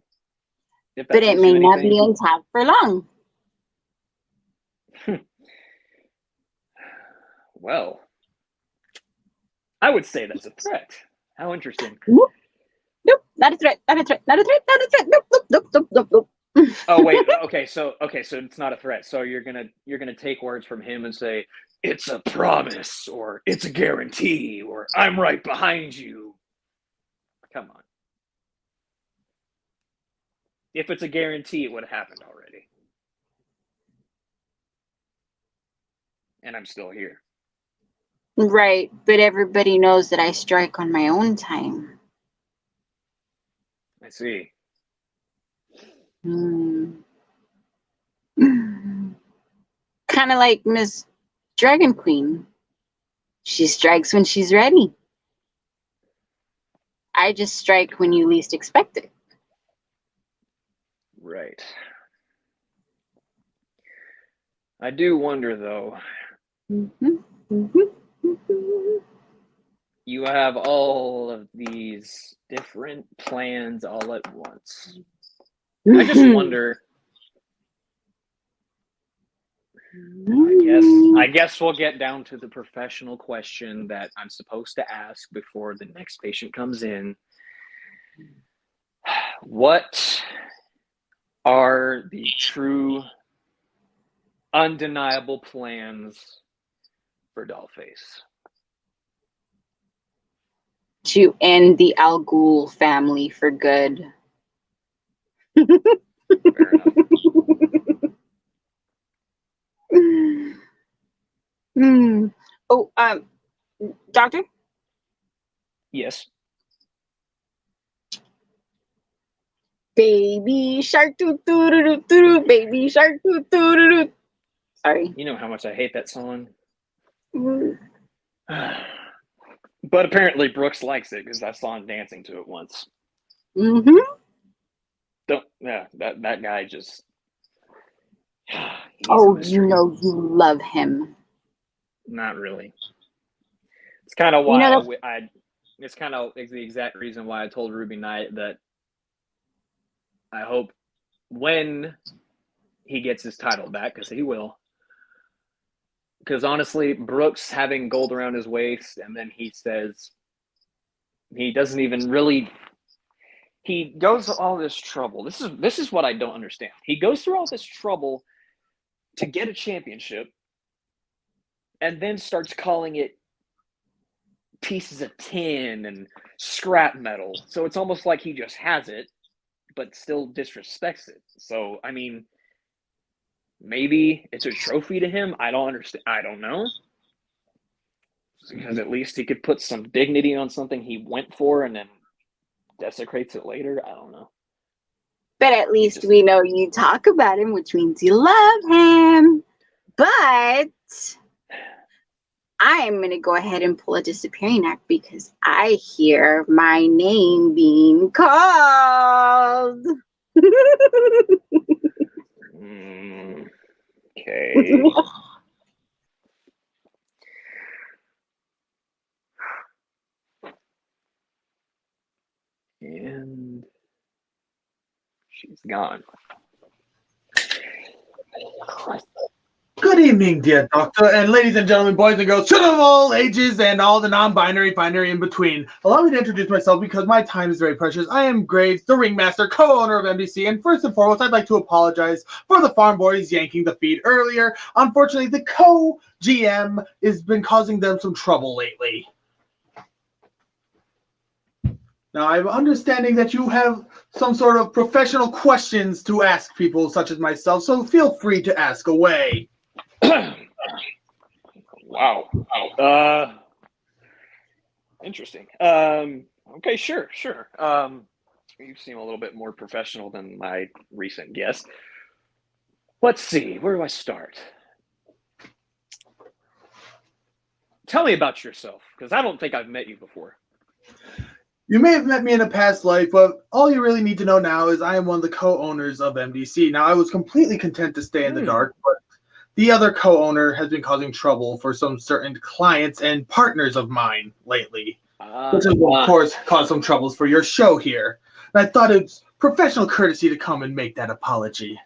But it may not be intact for long. Well, I would say that's a threat. How interesting. Nope, not a threat. Not a threat. Not a threat. Not a threat. Nope. Oh wait. Okay. So it's not a threat. So you're gonna take words from him and say it's a promise, or it's a guarantee, or I'm right behind you. Come on. If it's a guarantee, it would have happened already. And I'm still here. Right, but everybody knows that I strike on my own time. I see. Kind of like Miss Dragon Queen. She strikes when she's ready. I just strike when you least expect it. Right. I do wonder, though. You have all of these different plans all at once. I just wonder. I guess we'll get down to the professional question that I'm supposed to ask before the next patient comes in. What are the true, undeniable plans for Dollface? to end the Al Ghul family for good. Fair enough. Hmm. Oh, doctor, Yes. baby shark, doo doo doo doo doo, baby shark, doo doo doo doo. Sorry. You know how much I hate that song. But apparently Brooks likes it because I saw him dancing to it once. Mm-hmm. That guy just. He's a Oh, you mystery. know you love him. Not really. It's kind of You know why that's It's kind of the exact reason why I told Ruby Knight that I hope when he gets his title back, because he will. Because honestly, Brooks having gold around his waist, and then he says he doesn't even really. He goes to all this trouble. This is what I don't understand. He goes through all this trouble to get a championship, and then starts calling it pieces of tin and scrap metal. So it's almost like he just has it, but still disrespects it. So I mean, maybe it's a trophy to him. I don't understand. I don't know. Because at least he could put some dignity on something he went for and then desecrates it later. I don't know. but at least we know you talk about him, which means you love him. But I'm going to go ahead and pull a disappearing act because I hear my name being called. Okay. And she's gone. Good evening, dear doctor, and ladies and gentlemen, boys and girls, children of all ages, and all the non-binary, binary in between. Allow me to introduce myself because my time is very precious. I am Graves, the ringmaster, co-owner of MDC, and first and foremost, I'd like to apologize for the farm boys yanking the feed earlier. Unfortunately, the co-GM has been causing them some trouble lately. Now, I'm understanding that you have some sort of professional questions to ask people such as myself, so feel free to ask away. Wow. Interesting. Okay, sure. You seem a little bit more professional than my recent guest. Let's see. Where do I start? Tell me about yourself, because I don't think I've met you before. You may have met me in a past life, but all you really need to know now is I am one of the co-owners of MDC. Now, I was completely content to stay in the dark, but the other co-owner has been causing trouble for some certain clients and partners of mine lately, which has, of course, caused some troubles for your show here. And I thought it's professional courtesy to come and make that apology.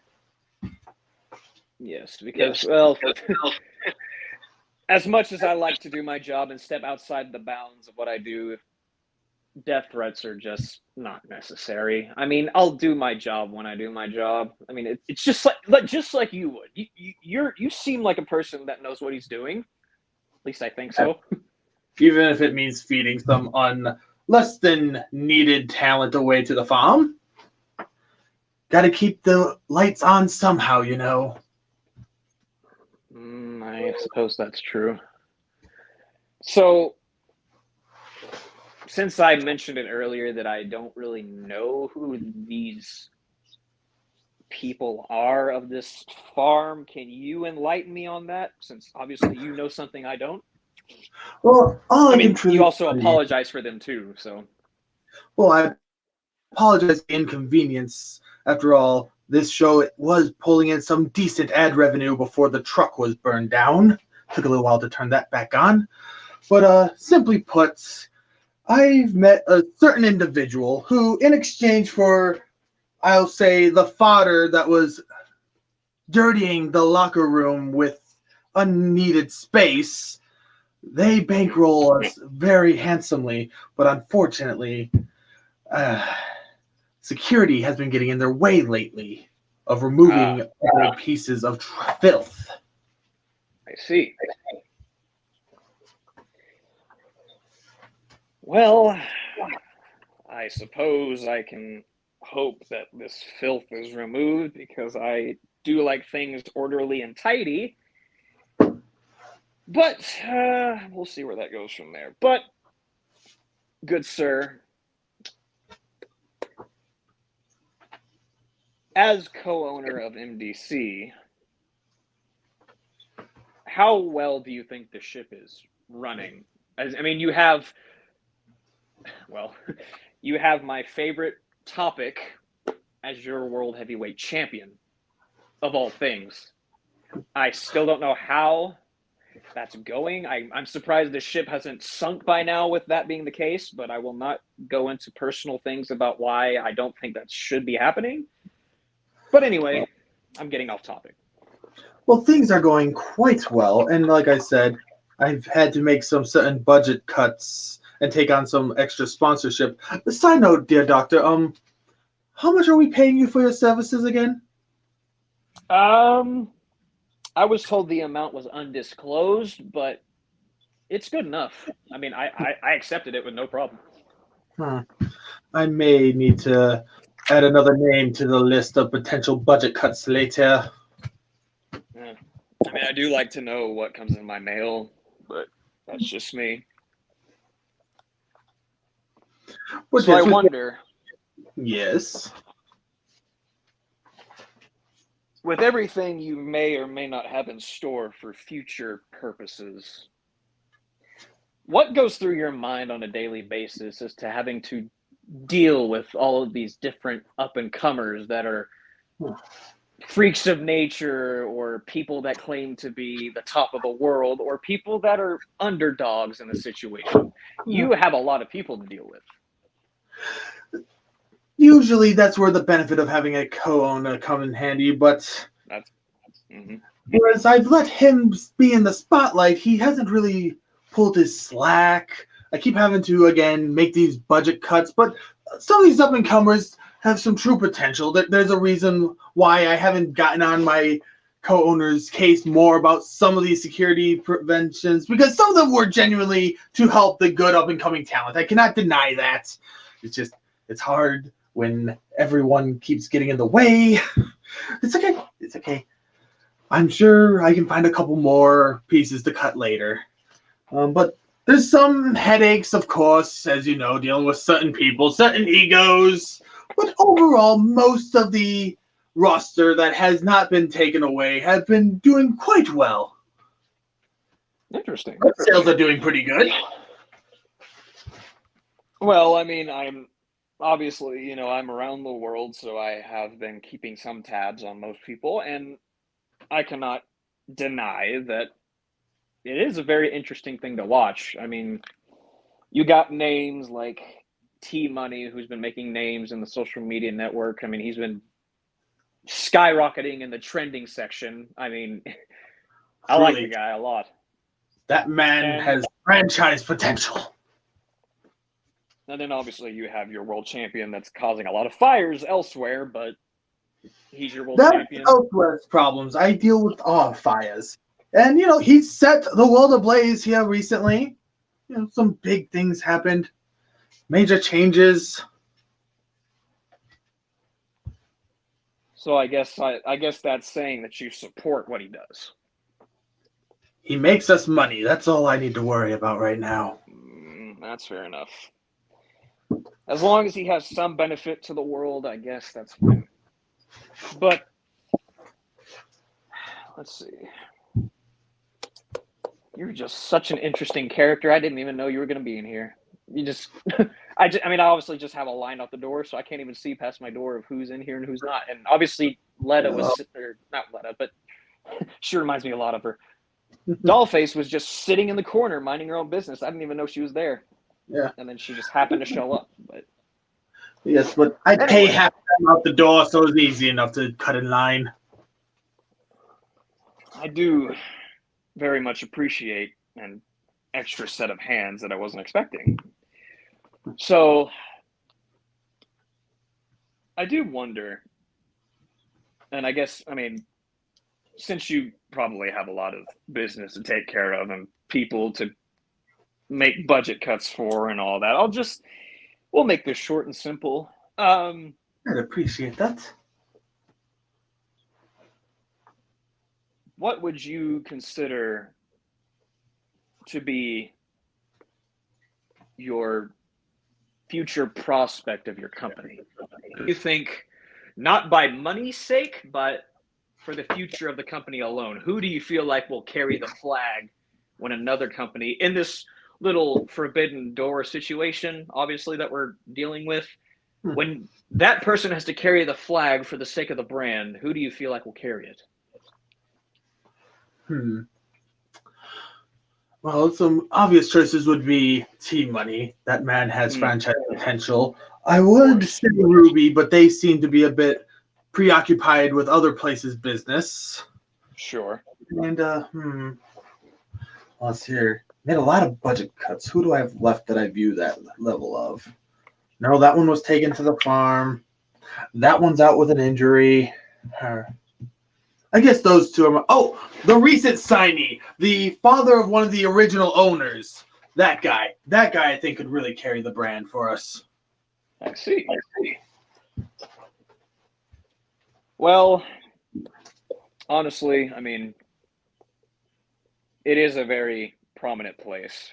Yes, because, well, as much as I like to do my job and step outside the bounds of what I do, death threats are just not necessary. I mean, I'll do my job when I do my job. I mean, it's just like you would. You seem like a person that knows what he's doing. At least I think so. Even if it means feeding some less than needed talent away to the farm. Gotta keep the lights on somehow, you know. I suppose that's true. So, since I mentioned it earlier that I don't really know who these people are of this farm, can you enlighten me on that? Since obviously you know something I don't. Well, all I mean, can truly you also apologize for them too, so. Well, I apologize for the inconvenience. After all, this show was pulling in some decent ad revenue before the truck was burned down. Took a little while to turn that back on. But simply put, I've met a certain individual who, in exchange for, I'll say, the fodder that was dirtying the locker room with unneeded space, they bankroll us very handsomely. But unfortunately, security has been getting in their way lately of removing other pieces of filth. I see. Well, I suppose I can hope that this filth is removed because I do like things orderly and tidy. But we'll see where that goes from there. But, good sir, as co-owner of MDC, how well do you think the ship is running? I mean, you have my favorite topic as your world heavyweight champion of all things. I still don't know how that's going. I'm surprised the ship hasn't sunk by now with that being the case, but I will not go into personal things about why I don't think that should be happening. But anyway, I'm getting off topic. Well, things are going quite well, and like I said, I've had to make some certain budget cuts and take on some extra sponsorship. Side note, dear doctor, how much are we paying you for your services again? I was told the amount was undisclosed, but it's good enough. I mean, I accepted it with no problem. I may need to add another name to the list of potential budget cuts later. Yeah. I mean, I do like to know what comes in my mail, but that's just me. But So yes, I wonder, Yes. with everything you may or may not have in store for future purposes, what goes through your mind on a daily basis as to having to deal with all of these different up-and-comers that are freaks of nature or people that claim to be the top of the world or people that are underdogs in a situation? You have a lot of people to deal with. Usually that's where the benefit of having a co-owner come in handy, but whereas I've let him be in the spotlight, he hasn't really pulled his slack. I keep having to, again, make these budget cuts, but some of these up-and-comers have some true potential. There's a reason why I haven't gotten on my co-owner's case more about some of these security preventions, because some of them were genuinely to help the good up-and-coming talent. I cannot deny that. It's hard when everyone keeps getting in the way. It's okay. It's okay. I'm sure I can find a couple more pieces to cut later. But there's some headaches, of course, as you know, dealing with certain people, certain egos. But overall, most of the roster that has not been taken away have been doing quite well. Interesting. Sales are doing pretty good. Well, I mean, I'm obviously, I'm around the world, so I have been keeping some tabs on most people, and I cannot deny that it is a very interesting thing to watch. I mean, you got names like T Money, who's been making names in the social media network. I mean, he's been skyrocketing in the trending section. I mean, I like the guy a lot. That man has franchise potential. And then obviously you have your world champion that's causing a lot of fires elsewhere, but he's your world champion. That's elsewhere's problems. I deal with all fires. And, he set the world ablaze here recently. Some big things happened. Major changes. So I guess that's saying that you support what he does. He makes us money. That's all I need to worry about right now. That's fair enough. As long as he has some benefit to the world, I guess that's fine. But let's see. You're just such an interesting character. I didn't even know you were going to be in here. I obviously just have a line out the door, so I can't even see past my door of who's in here and who's not. And obviously, Letta was, or not Letta, but she reminds me a lot of her. Dollface was just sitting in the corner, minding her own business. I didn't even know she was there. Yeah. And then she just happened to show up. But yes, but I pay half time out the door, so it's easy enough to cut in line. I do very much appreciate an extra set of hands that I wasn't expecting. So I do wonder, and I guess, since you probably have a lot of business to take care of and people to make budget cuts for and all that. We'll make this short and simple. I'd appreciate that. What would you consider to be your future prospect of your company? Do you think, not by money's sake, but for the future of the company alone, who do you feel like will carry the flag when another company, in this little forbidden door situation, obviously, that we're dealing with, when that person has to carry the flag for the sake of the brand, who do you feel like will carry it? Well, some obvious choices would be Team Money. That man has franchise potential. I would say Ruby, but they seem to be a bit preoccupied with other places' business. Sure. And let's hear. Made a lot of budget cuts. Who do I have left that I view that level of? No, that one was taken to the farm. That one's out with an injury. I guess those two are. Oh, the recent signee, the father of one of the original owners. That guy, I think could really carry the brand for us. I see. Well, honestly, I mean, it is a very prominent place.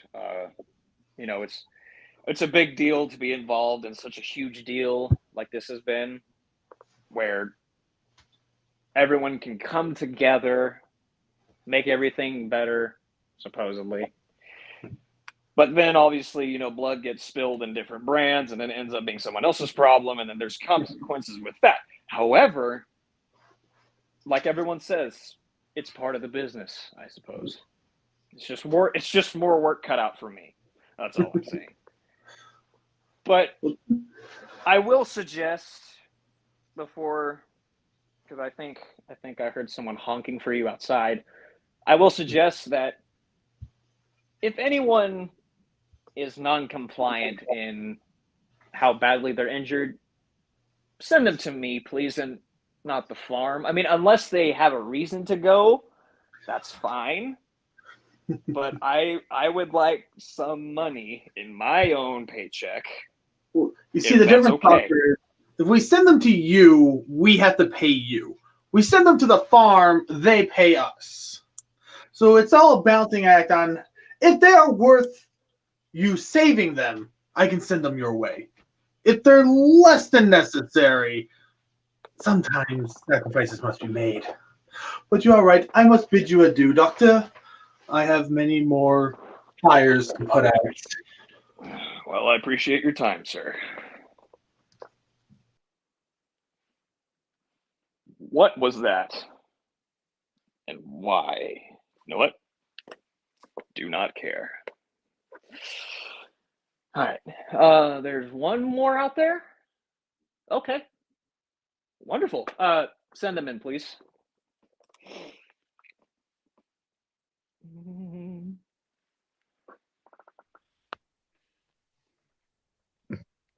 It's a big deal to be involved in such a huge deal like this has been, where everyone can come together, make everything better, supposedly. But then obviously, blood gets spilled in different brands and then it ends up being someone else's problem, and then there's consequences with that. However, like everyone says, it's part of the business, I suppose. It's just more work cut out for me. That's all I'm saying. But I will suggest before, because I think I heard someone honking for you outside. I will suggest that if anyone is non-compliant in how badly they're injured, send them to me, please, and not the farm. I mean, unless they have a reason to go, that's fine. But I would like some money in my own paycheck. You see, the difference is, if we send them to you, we have to pay you. We send them to the farm, they pay us. So it's all a balancing act on if they are worth you saving them, I can send them your way. If they're less than necessary, sometimes sacrifices must be made. But you're all right. I must bid you adieu, Doctor. I have many more fires to put out. Well, I appreciate your time, sir. What was that? And why? You know what? Do not care. All right. There's one more out there? Okay. Wonderful. Send them in, please.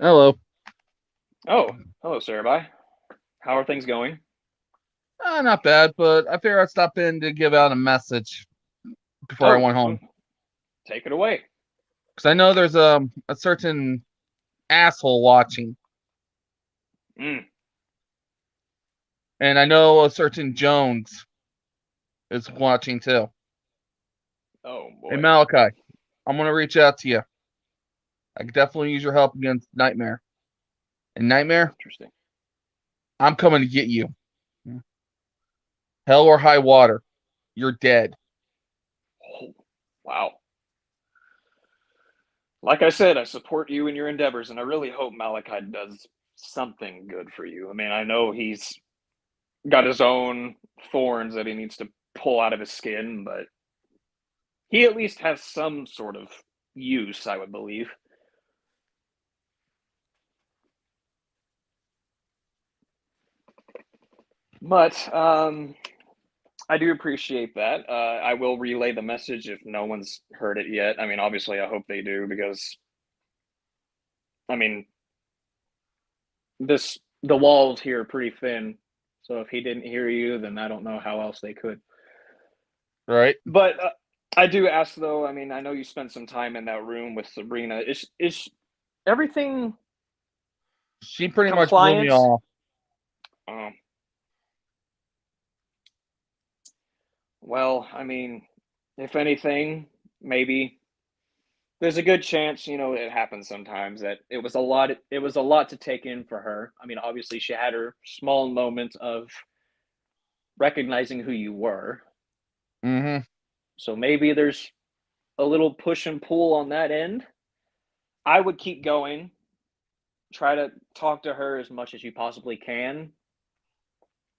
Hello. Oh, hello, Sarabai. How are things going? Not bad, but I figured I'd stop in to give out a message before I went home. Take it away. Because I know there's a certain asshole watching. Mm. And I know a certain Jones is watching too. Oh, boy. Hey, Malachi, I'm going to reach out to you. I could definitely use your help against Nightmare. And Nightmare, Interesting. I'm coming to get you. Hell or high water, you're dead. Oh, wow. Like I said, I support you in your endeavors, and I really hope Malachi does something good for you. I mean, I know he's got his own thorns that he needs to pull out of his skin, but he at least has some sort of use, I would believe. But I do appreciate that. I will relay the message if no one's heard it yet. I mean, obviously, I hope they do, because, I mean, the walls here are pretty thin. So if he didn't hear you, then I don't know how else they could. Right. But I do ask though. I mean, I know you spent some time in that room with Sabrina. Is everything She pretty much blew me compliant? off. Um, well, I mean, if anything, maybe there's a good chance, it happens sometimes that it was a lot to take in for her. I mean, obviously she had her small moment of recognizing who you were. Mm-hmm. So maybe there's a little push and pull on that end. I would keep going. Try to talk to her as much as you possibly can.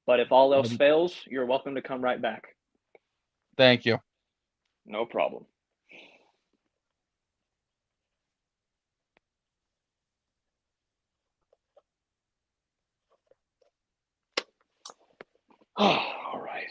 But if all else fails, you're welcome to come right back. Thank you. No problem. All right.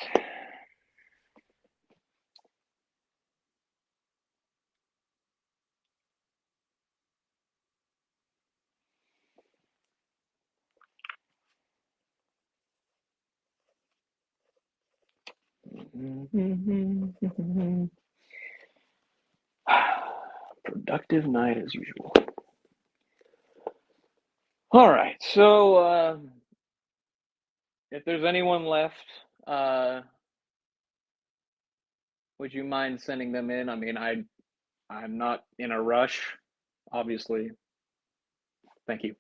Productive night as usual. All right. So, if there's anyone left, would you mind sending them in? I mean, I'm not in a rush, obviously. Thank you.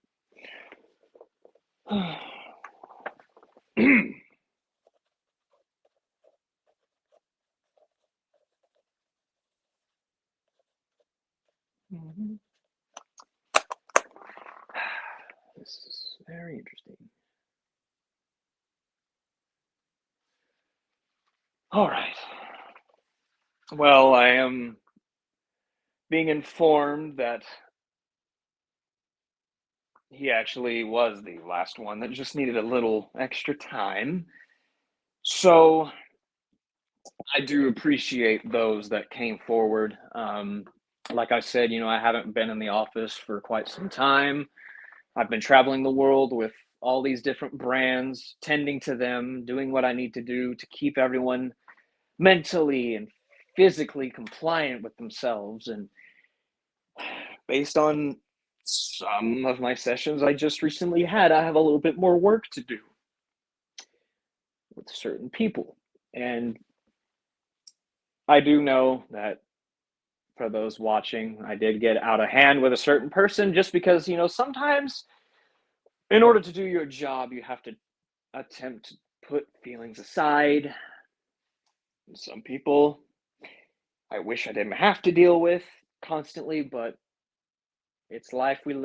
This is very interesting. All right. Well, I am being informed that he actually was the last one that just needed a little extra time. So I do appreciate those that came forward. Like I said, I haven't been in the office for quite some time. I've been traveling the world with all these different brands, tending to them, doing what I need to do to keep everyone mentally and physically compliant with themselves. And based on some of my sessions I just recently had, I have a little bit more work to do with certain people. And I do know that for those watching, I did get out of hand with a certain person just because, sometimes in order to do your job, you have to attempt to put feelings aside. Some people I wish I didn't have to deal with constantly, but it's life we live.